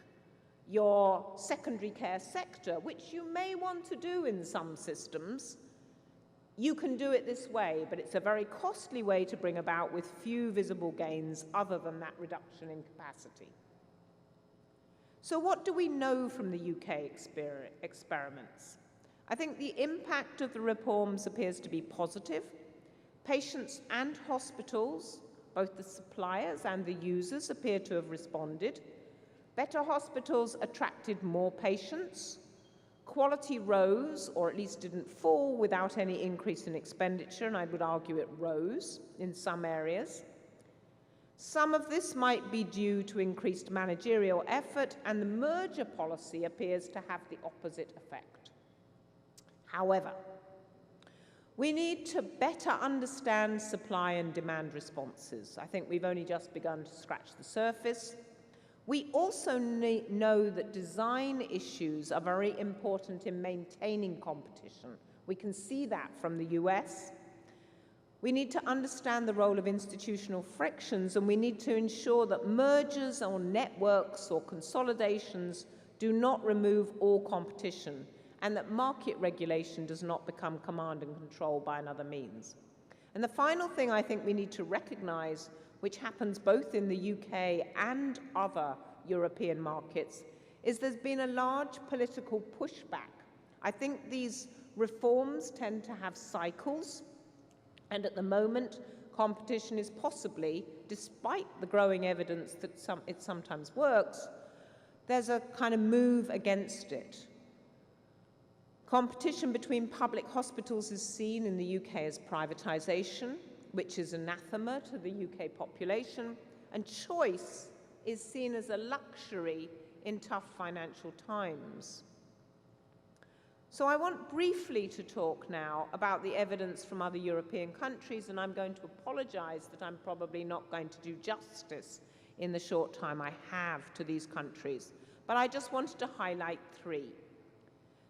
your secondary care sector, which you may want to do in some systems, you can do it this way, but it's a very costly way to bring about with few visible gains other than that reduction in capacity. So what do we know from the UK experiments? I think the impact of the reforms appears to be positive. Patients and hospitals, both the suppliers and the users, appear to have responded. Better hospitals attracted more patients. Quality rose, or at least didn't fall, without any increase in expenditure, and I would argue it rose in some areas. Some of this might be due to increased managerial effort, and the merger policy appears to have the opposite effect. However, we need to better understand supply and demand responses. I think we've only just begun to scratch the surface. We also know that design issues are very important in maintaining competition. We can see that from the US. We need to understand the role of institutional frictions, and we need to ensure that mergers or networks or consolidations do not remove all competition, and that market regulation does not become command and control by another means. And the final thing I think we need to recognize, which happens both in the UK and other European markets, is there's been a large political pushback. I think these reforms tend to have cycles, and at the moment, competition is possibly, despite the growing evidence that it sometimes works, there's a kind of move against it. Competition between public hospitals is seen in the UK as privatization, which is anathema to the UK population, and choice is seen as a luxury in tough financial times. So I want briefly to talk now about the evidence from other European countries, and I'm going to apologize that I'm probably not going to do justice in the short time I have to these countries, but I just wanted to highlight three.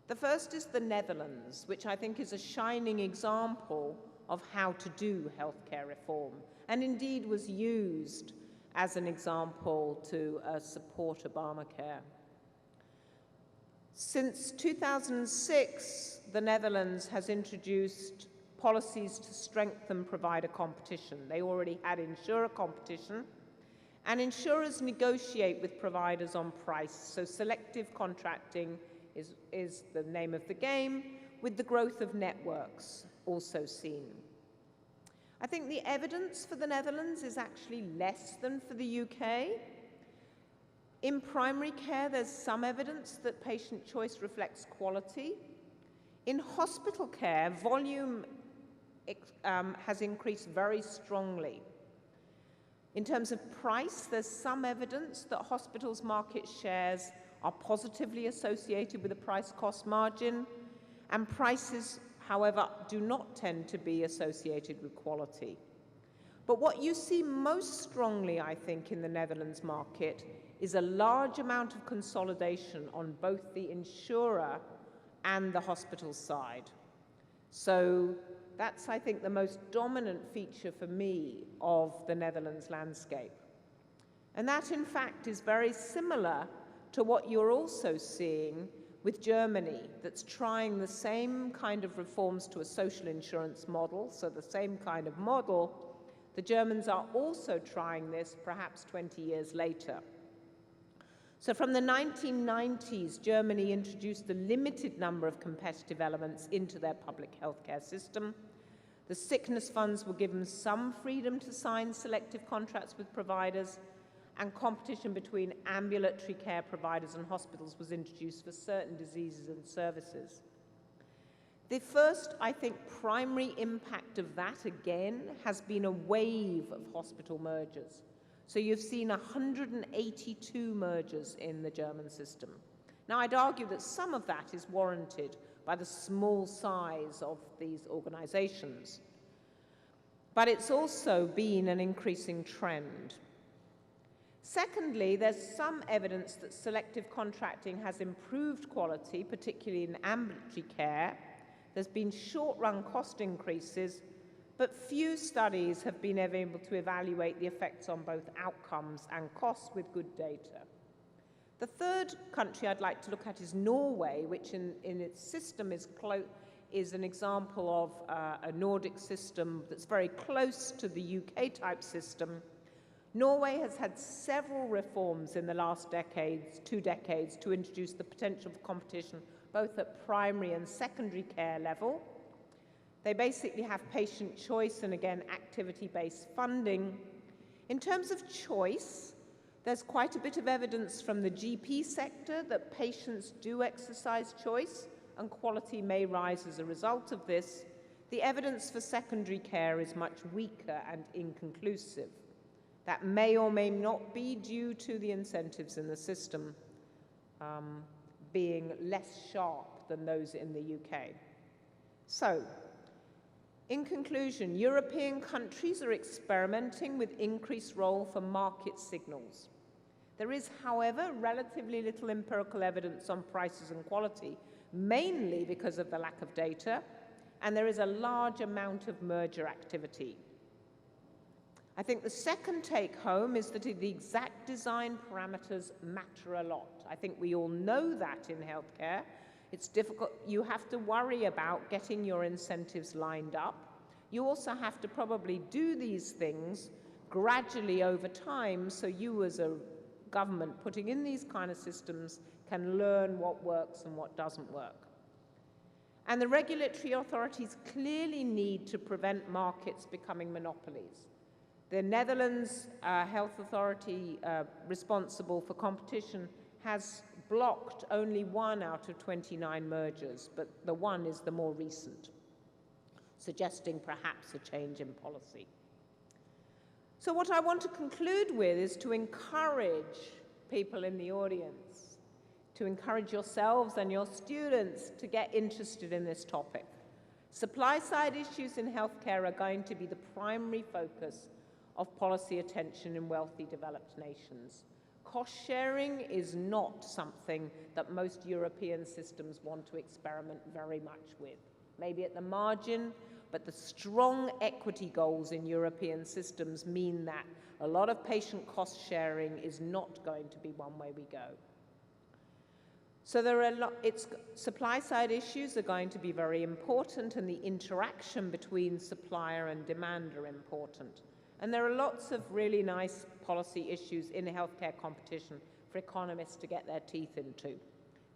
The first is the Netherlands, which I think is a shining example of how to do healthcare reform, and indeed was used as an example to support Obamacare. Since 2006, the Netherlands has introduced policies to strengthen provider competition. They already had insurer competition, and insurers negotiate with providers on price, so selective contracting is the name of the game, with the growth of networks also seen. I think the evidence for the Netherlands is actually less than for the UK. In primary care, there's some evidence that patient choice reflects quality. In hospital care, volume has increased very strongly. In terms of price, there's some evidence that hospitals' market shares are positively associated with a price-cost margin, and prices, however, do not tend to be associated with quality. But what you see most strongly, I think, in the Netherlands market is a large amount of consolidation on both the insurer and the hospital side. So that's, I think, the most dominant feature for me of the Netherlands landscape. And that, in fact, is very similar to what you're also seeing with Germany, that's trying the same kind of reforms to a social insurance model, so the same kind of model. The Germans are also trying this perhaps 20 years later. So from the 1990s, Germany introduced a limited number of competitive elements into their public healthcare system. The sickness funds were given some freedom to sign selective contracts with providers, and competition between ambulatory care providers and hospitals was introduced for certain diseases and services. The first, I think, primary impact of that, again, has been a wave of hospital mergers. So you've seen 182 mergers in the German system. Now, I'd argue that some of that is warranted by the small size of these organizations. But it's also been an increasing trend. Secondly, there's some evidence that selective contracting has improved quality, particularly in ambulatory care. There's been short-run cost increases, but few studies have been able to evaluate the effects on both outcomes and costs with good data. The third country I'd like to look at is Norway, which in its system is an example of a Nordic system that's very close to the UK-type system. Norway has had several reforms in the last two decades, to introduce the potential for competition both at primary and secondary care level. They basically have patient choice and, again, activity-based funding. In terms of choice, there's quite a bit of evidence from the GP sector that patients do exercise choice and quality may rise as a result of this. The evidence for secondary care is much weaker and inconclusive. That may or may not be due to the incentives in the system being less sharp than those in the UK. So, in conclusion, European countries are experimenting with increased role for market signals. There is, however, relatively little empirical evidence on prices and quality, mainly because of the lack of data, and there is a large amount of merger activity. I think the second take-home is that the exact design parameters matter a lot. I think we all know that in healthcare. It's difficult. You have to worry about getting your incentives lined up. You also have to probably do these things gradually over time, so you as a government putting in these kind of systems can learn what works and what doesn't work. And the regulatory authorities clearly need to prevent markets becoming monopolies. The Netherlands health authority responsible for competition has blocked only 1 out of 29 mergers, but the one is the more recent, suggesting perhaps a change in policy. So what I want to conclude with is to encourage people in the audience, to encourage yourselves and your students to get interested in this topic. Supply-side issues in healthcare are going to be the primary focus of policy attention in wealthy developed nations. Cost sharing is not something that most European systems want to experiment very much with. Maybe at the margin, but the strong equity goals in European systems mean that a lot of patient cost sharing is not going to be one way we go. So supply-side issues are going to be very important, and the interaction between supplier and demand are important. And there are lots of really nice policy issues in healthcare competition for economists to get their teeth into.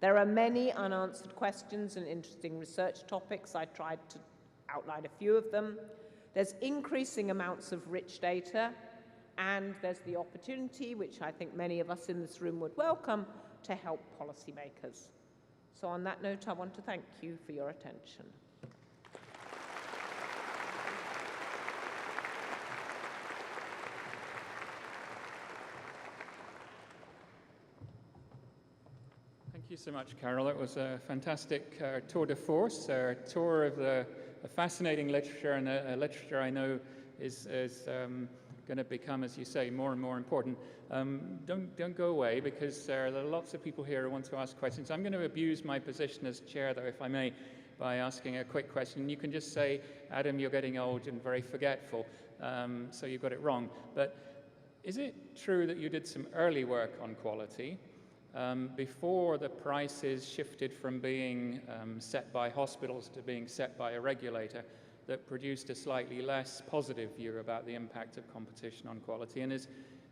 There are many unanswered questions and interesting research topics. I tried to outline a few of them. There's increasing amounts of rich data, and there's the opportunity, which I think many of us in this room would welcome, to help policymakers. So on that note, I want to thank you for your attention. Thank you so much, Carol. It was a fantastic tour de force, a tour of a fascinating literature, and a literature I know is going to become, as you say, more and more important. Don't go away, because there are lots of people here who want to ask questions. I'm going to abuse my position as chair, though, if I may, by asking a quick question. You can just say, Adam, you're getting old and very forgetful, so you got it wrong. But is it true that you did some early work on quality before the prices shifted from being set by hospitals to being set by a regulator, that produced a slightly less positive view about the impact of competition on quality? And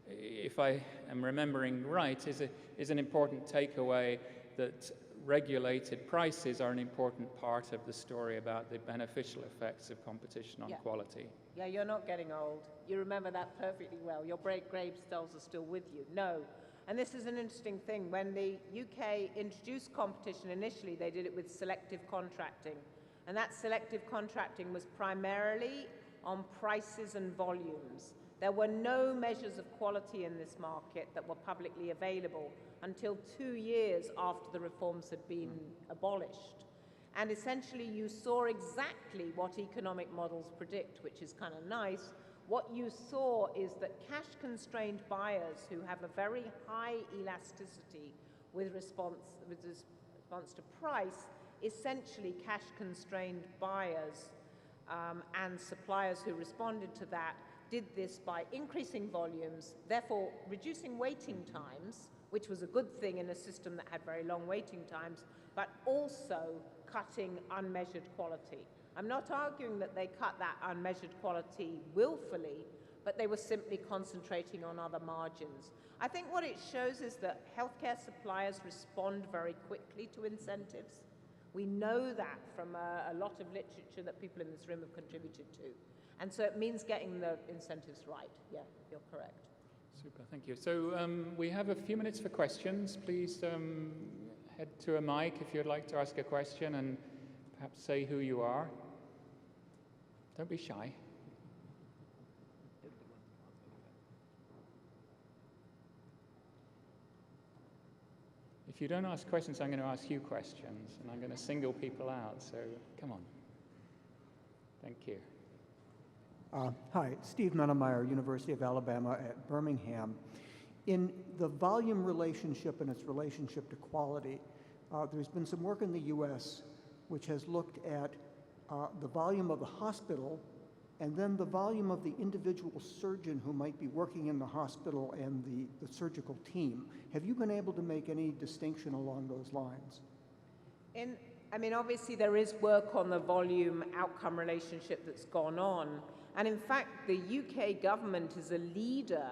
if I am remembering right, is an important takeaway that regulated prices are an important part of the story about the beneficial effects of competition on quality? Yeah, you're not getting old. You remember that perfectly well. Your grave cells are still with you. No. And this is an interesting thing. When the UK introduced competition initially, they did it with selective contracting. And that selective contracting was primarily on prices and volumes. There were no measures of quality in this market that were publicly available until 2 years after the reforms had been abolished. And essentially, you saw exactly what economic models predict, which is kind of nice. What you saw is that cash-constrained buyers who have a very high elasticity with response to price essentially cash-constrained buyers and suppliers who responded to that did this by increasing volumes, therefore reducing waiting times, which was a good thing in a system that had very long waiting times, but also cutting unmeasured quality. I'm not arguing that they cut that unmeasured quality willfully, but they were simply concentrating on other margins. I think what it shows is that healthcare suppliers respond very quickly to incentives. We know that from a lot of literature that people in this room have contributed to. And so it means getting the incentives right. Yeah, you're correct. Super, thank you. So we have a few minutes for questions. Please head to a mic if you'd like to ask a question and perhaps say who you are. Don't be shy. If you don't ask questions, I'm going to ask you questions, and I'm going to single people out, so come on. Thank you. Hi, Steve Mennemeyer, University of Alabama at Birmingham. In the volume relationship and its relationship to quality, there's been some work in the US which has looked at the volume of the hospital and then the volume of the individual surgeon who might be working in the hospital and the surgical team. Have you been able to make any distinction along those lines? I mean, obviously there is work on the volume-outcome relationship that's gone on. And in fact, the UK government is a leader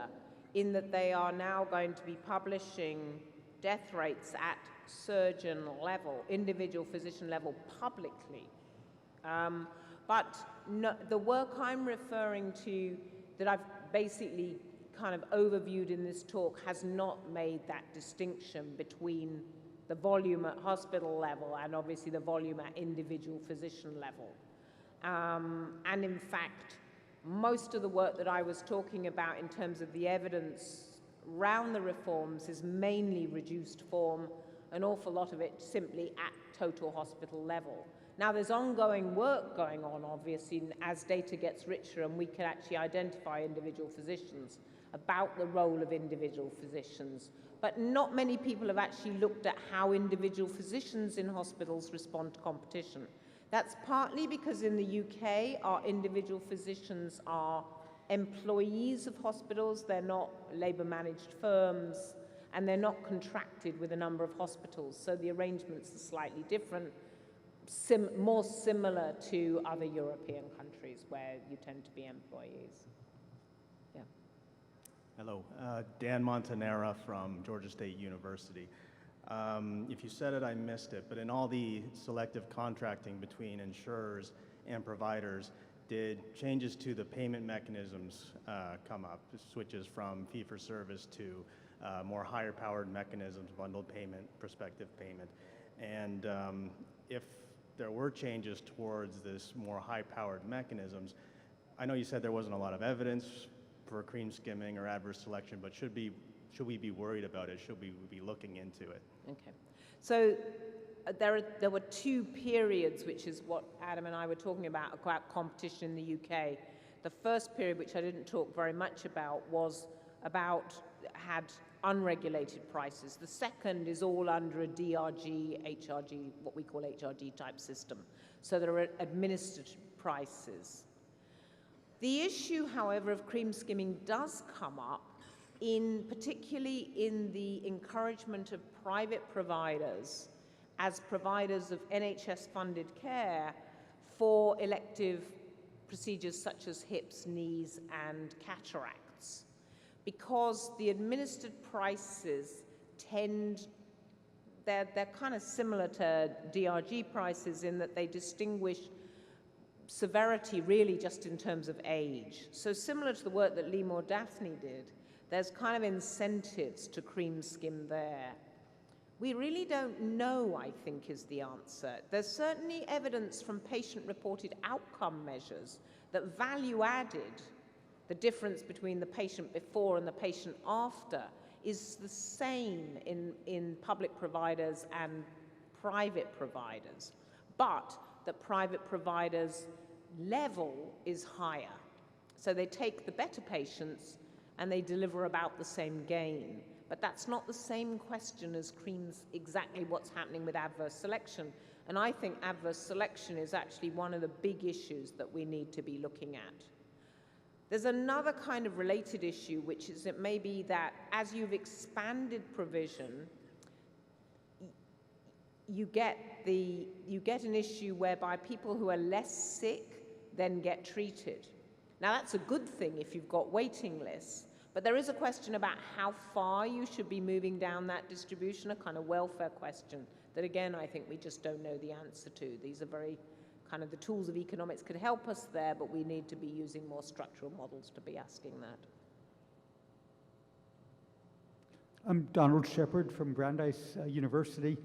in that they are now going to be publishing death rates at surgeon level, individual physician level, publicly. But no, the work I'm referring to, that I've basically kind of overviewed in this talk, has not made that distinction between the volume at hospital level and obviously the volume at individual physician level. And in fact, most of the work that I was talking about in terms of the evidence around the reforms is mainly reduced form, an awful lot of it simply at total hospital level. Now, there's ongoing work going on, obviously, as data gets richer and we can actually identify individual physicians, about the role of individual physicians. But not many people have actually looked at how individual physicians in hospitals respond to competition. That's partly because in the UK, our individual physicians are employees of hospitals, they're not labour-managed firms, and they're not contracted with a number of hospitals, so the arrangements are slightly different, more similar to other European countries where you tend to be employees. Yeah. Hello, Dan Montanera from Georgia State University. If you said it, I missed it, but in all the selective contracting between insurers and providers, did changes to the payment mechanisms come up, switches from fee-for-service to more higher-powered mechanisms, bundled payment, prospective payment? And if there were changes towards this more high-powered mechanisms, I know you said there wasn't a lot of evidence for cream skimming or adverse selection, but should we be worried about it? Should we be looking into it? Okay. So there were two periods, which is what Adam and I were talking about competition in the UK. The first period, which I didn't talk very much about, had unregulated prices. The second is all under a DRG, HRG, what we call HRG type system. So there are administered prices. The issue, however, of cream skimming does come up particularly in the encouragement of private providers as providers of NHS-funded care for elective procedures such as hips, knees, and cataracts. Because the administered prices they're kind of similar to DRG prices in that they distinguish severity really just in terms of age. So similar to the work that Lee Moore-Daphne did, there's kind of incentives to cream skim there. We really don't know, I think, is the answer. There's certainly evidence from patient-reported outcome measures that value added, the difference between the patient before and the patient after, is the same in public providers and private providers, but the private providers' level is higher. So they take the better patients and they deliver about the same gain. But that's not the same question as exactly what's happening with adverse selection. And I think adverse selection is actually one of the big issues that we need to be looking at. There's another kind of related issue, which is it may be that as you've expanded provision, you get an issue whereby people who are less sick then get treated. Now, that's a good thing if you've got waiting lists, but there is a question about how far you should be moving down that distribution, a kind of welfare question that, again, I think we just don't know the answer to. These are very kind of the tools of economics could help us there, but we need to be using more structural models to be asking that. I'm Donald Shepard from Brandeis University.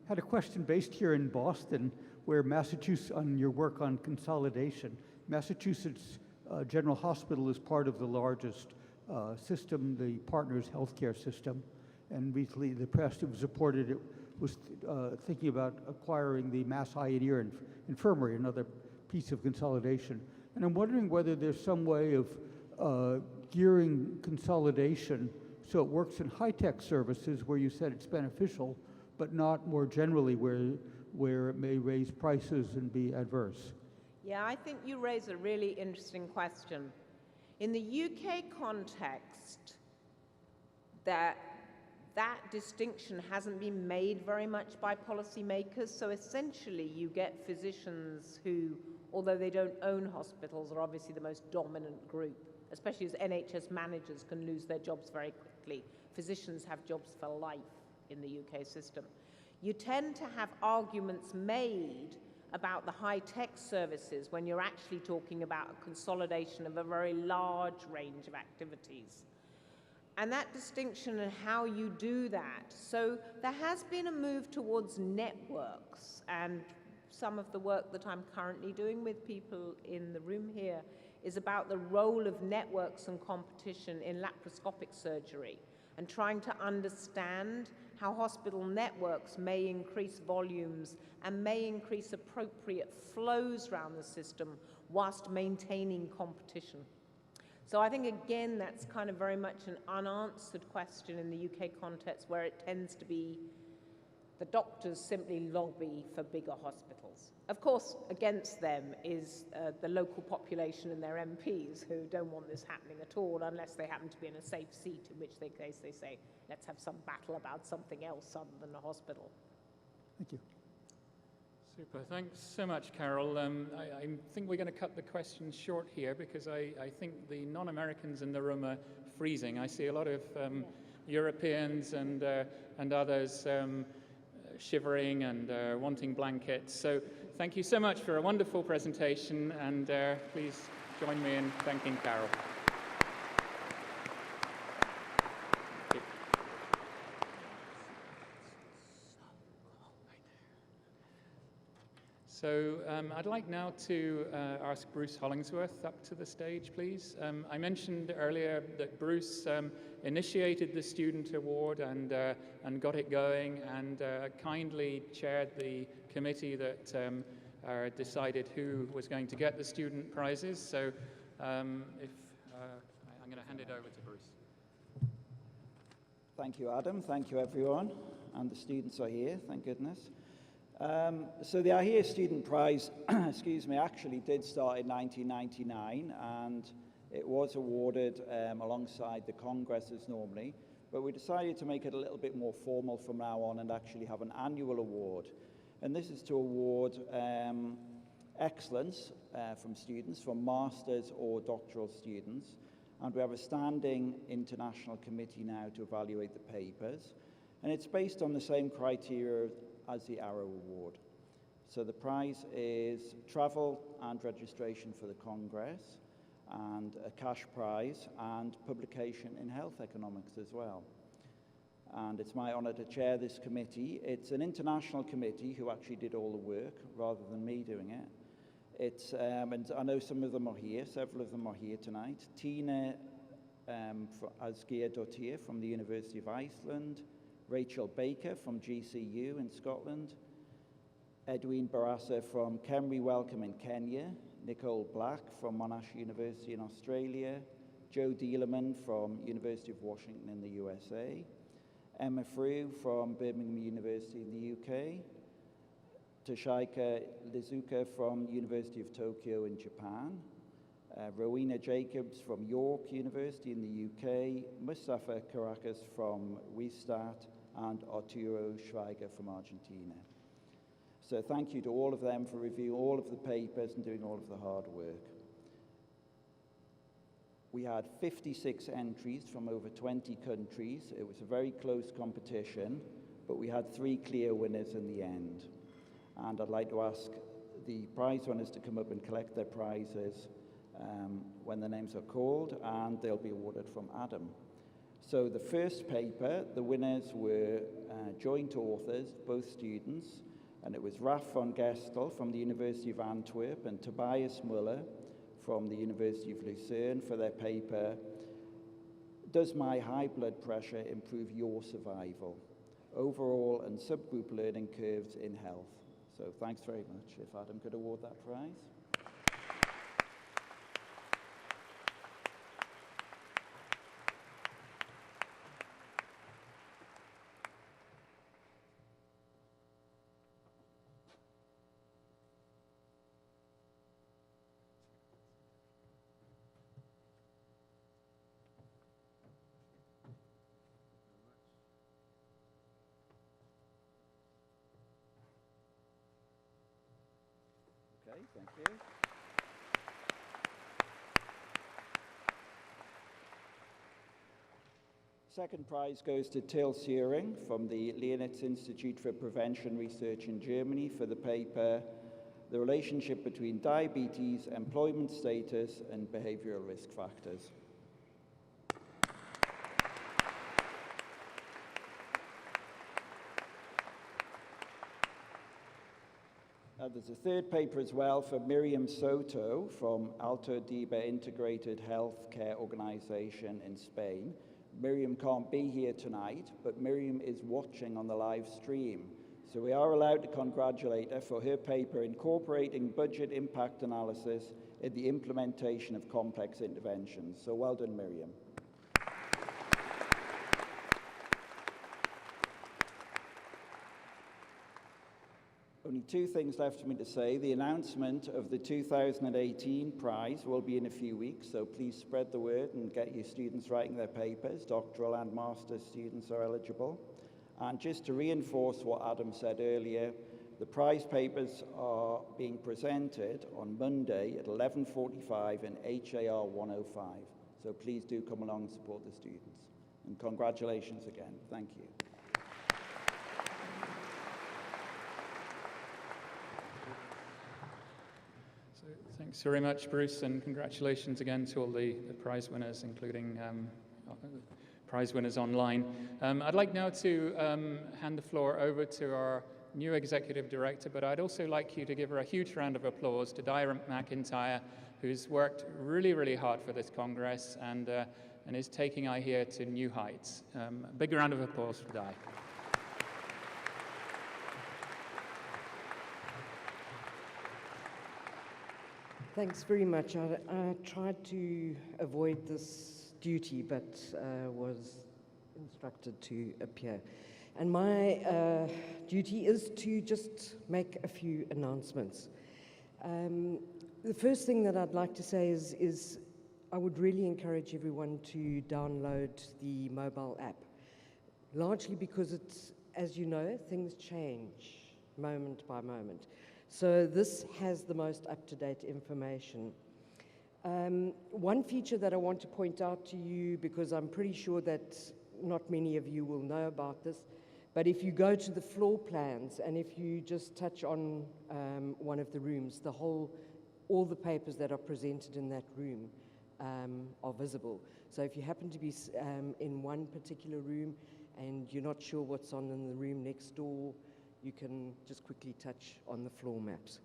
Had a question based here in Boston, where Massachusetts, on your work on consolidation, Massachusetts General Hospital is part of the largest system, the Partners Healthcare System, and recently the press was reported it was thinking about acquiring the Mass Eye and Ear Infirmary, another piece of consolidation. And I'm wondering whether there's some way of gearing consolidation so it works in high-tech services where you said it's beneficial, but not more generally where it may raise prices and be adverse. Yeah, I think you raise a really interesting question. In the UK context, that distinction hasn't been made very much by policymakers, so essentially you get physicians who, although they don't own hospitals, are obviously the most dominant group, especially as NHS managers can lose their jobs very quickly. Physicians have jobs for life in the UK system. You tend to have arguments made about the high-tech services when you're actually talking about a consolidation of a very large range of activities. And that distinction and how you do that. So there has been a move towards networks, and some of the work that I'm currently doing with people in the room here is about the role of networks and competition in laparoscopic surgery and trying to understand how hospital networks may increase volumes and may increase appropriate flows around the system whilst maintaining competition. So I think, again, that's kind of very much an unanswered question in the UK context, where it tends to be the doctors simply lobby for bigger hospitals. Of course, against them is the local population and their MPs who don't want this happening at all unless they happen to be in a safe seat, in which case they say, let's have some battle about something else other than a hospital. Thank you. Super. Thanks so much, Carol. I think we're going to cut the questions short here because I think the non-Americans in the room are freezing. I see a lot of Europeans and others shivering and wanting blankets. So thank you so much for a wonderful presentation, and please join me in thanking Carol. So I'd like now to ask Bruce Hollingsworth up to the stage, please. I mentioned earlier that Bruce initiated the Student Award and got it going, and kindly chaired the committee that decided who was going to get the student prizes. So I'm going to hand it over to Bruce. Thank you, Adam. Thank you, everyone. And the students are here, thank goodness. So the iHEA Student Prize, actually did start in 1999, and it was awarded alongside the Congress as normally, but we decided to make it a little bit more formal from now on and actually have an annual award. And this is to award excellence from students, from master's or doctoral students, and we have a standing international committee now to evaluate the papers, and it's based on the same criteria as the Arrow Award. So the prize is travel and registration for the Congress, and a cash prize, and publication in health economics as well. And it's my honor to chair this committee. It's an international committee who actually did all the work rather than me doing it. It's, and I know some of them are here, several of them are here tonight. Tina Asgeir-Dottir from the University of Iceland, Rachel Baker from GCU in Scotland, Edwin Barassa from Kemry Wellcome in Kenya, Nicole Black from Monash University in Australia, Joe Dealeman from University of Washington in the USA, Emma Frew from Birmingham University in the UK, Toshika Lizuka from University of Tokyo in Japan, Rowena Jacobs from York University in the UK, Mustafa Caracas from WeStart, and Arturo Schweiger from Argentina. So thank you to all of them for reviewing all of the papers and doing all of the hard work. We had 56 entries from over 20 countries. It was a very close competition, but we had 3 clear winners in the end. And I'd like to ask the prize winners to come up and collect their prizes when their names are called, and they'll be awarded from Adam. So the first paper, the winners were joint authors, both students, and it was Raf von Gestel from the University of Antwerp and Tobias Muller from the University of Lucerne for their paper, Does My High Blood Pressure Improve Your Survival? Overall and Subgroup Learning Curves in Health. So thanks very much. If Adam could award that prize. Okay, thank you. Second prize goes to Till Searing from the Leonitz Institute for Prevention Research in Germany for the paper, The Relationship Between Diabetes, Employment Status, and Behavioral Risk Factors. There's a third paper as well for Miriam Soto from Alto Deba Integrated Healthcare Organization in Spain. Miriam can't be here tonight, but Miriam is watching on the live stream. So we are allowed to congratulate her for her paper incorporating budget impact analysis in the implementation of complex interventions. So well done, Miriam. Only 2 things left for me to say. The announcement of the 2018 prize will be in a few weeks, so please spread the word and get your students writing their papers. Doctoral and master's students are eligible. And just to reinforce what Adam said earlier, the prize papers are being presented on Monday at 11:45 in HAR 105. So please do come along and support the students. And congratulations again. Thank you. Thanks very much, Bruce, and congratulations again to all the prize winners, including prize winners online. I'd like now to hand the floor over to our new executive director, but I'd also like you to give her a huge round of applause to Di McIntyre, who's worked really, really hard for this Congress and is taking iHEA to new heights. A big round of applause for Di. Thanks very much. I tried to avoid this duty, but was instructed to appear. And my duty is to just make a few announcements. The first thing that I'd like to say is I would really encourage everyone to download the mobile app, largely because it's, as you know, things change moment by moment. So this has the most up-to-date information. One feature that I want to point out to you, because I'm pretty sure that not many of you will know about this, but if you go to the floor plans and if you just touch on one of the rooms, all the papers that are presented in that room are visible. So if you happen to be in one particular room and you're not sure what's on in the room next door, you can just quickly touch on the floor maps.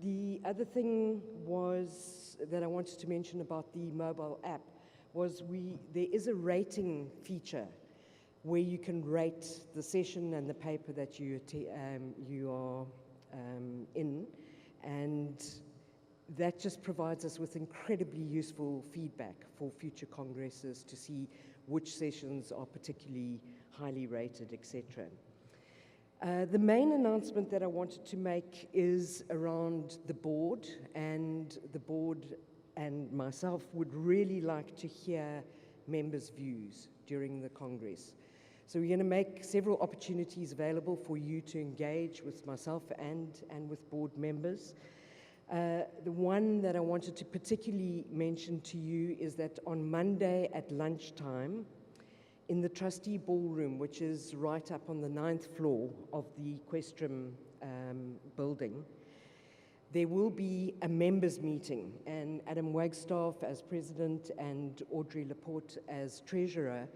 The other thing was that I wanted to mention about the mobile app was there is a rating feature where you can rate the session and the paper that you are in, and that just provides us with incredibly useful feedback for future congresses to see which sessions are particularly highly rated, etc. The main announcement that I wanted to make is around the board, and the board and myself would really like to hear members' views during the Congress. So we're going to make several opportunities available for you to engage with myself and with board members. The one that I wanted to particularly mention to you is that on Monday at lunchtime, in the trustee ballroom, which is right up on the 9th floor of the Questrom building, there will be a members' meeting, and Adam Wagstaff as president and Audrey Laporte as treasurer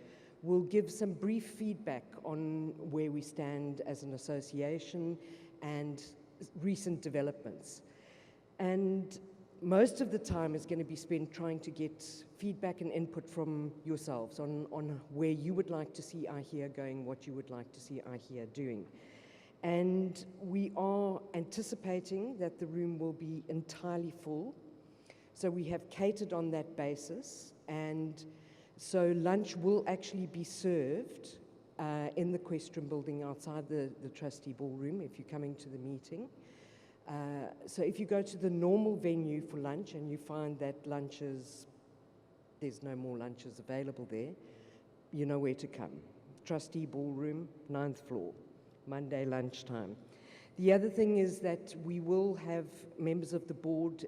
will give some brief feedback on where we stand as an association and recent developments. And most of the time is going to be spent trying to get feedback and input from yourselves on where you would like to see iHEA going, what you would like to see iHEA doing. And we are anticipating that the room will be entirely full. So we have catered on that basis, and so lunch will actually be served in the Questrom building outside the trustee ballroom if you're coming to the meeting. So if you go to the normal venue for lunch and you find that there's no more lunches available there, you know where to come. Trustee ballroom, 9th floor, Monday lunchtime. The other thing is that we will have members of the board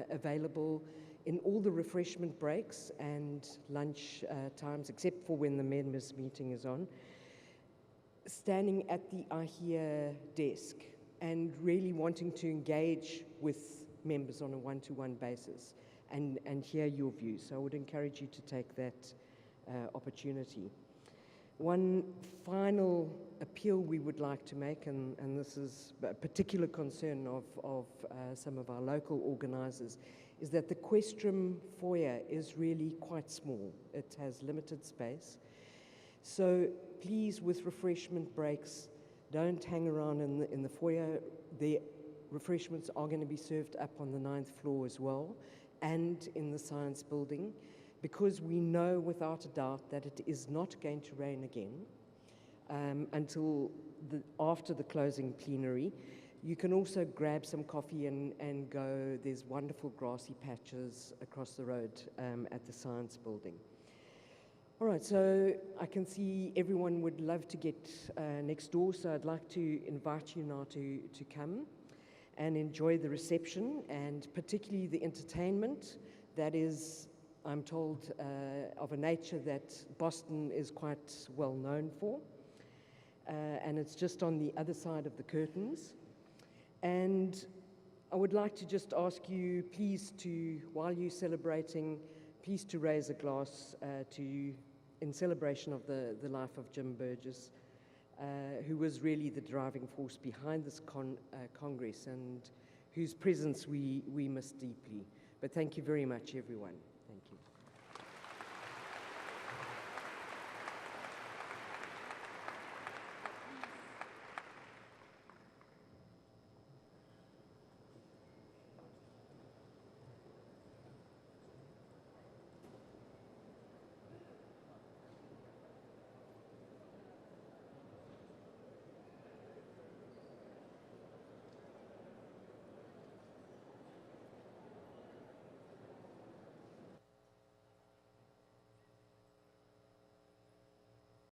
available in all the refreshment breaks and lunch times, except for when the members' meeting is on, standing at the iHEA desk and really wanting to engage with members on a one-to-one basis and hear your views. So I would encourage you to take that opportunity. One final appeal we would like to make, and this is a particular concern of some of our local organisers, is that the Questrom foyer is really quite small. It has limited space. So please, with refreshment breaks, don't hang around in the foyer. The refreshments are going to be served up on the 9th floor as well, and in the science building, because we know without a doubt that it is not going to rain again until after the closing plenary. You can also grab some coffee and go. There's wonderful grassy patches across the road at the science building. All right, so I can see everyone would love to get next door, so I'd like to invite you now to come and enjoy the reception, and particularly the entertainment that is, I'm told, of a nature that Boston is quite well known for. And it's just on the other side of the curtains. And I would like to just ask you, please, to, while you're celebrating, please to raise a glass in celebration of the life of Jim Burgess, who was really the driving force behind this Congress and whose presence we miss deeply. But thank you very much, everyone.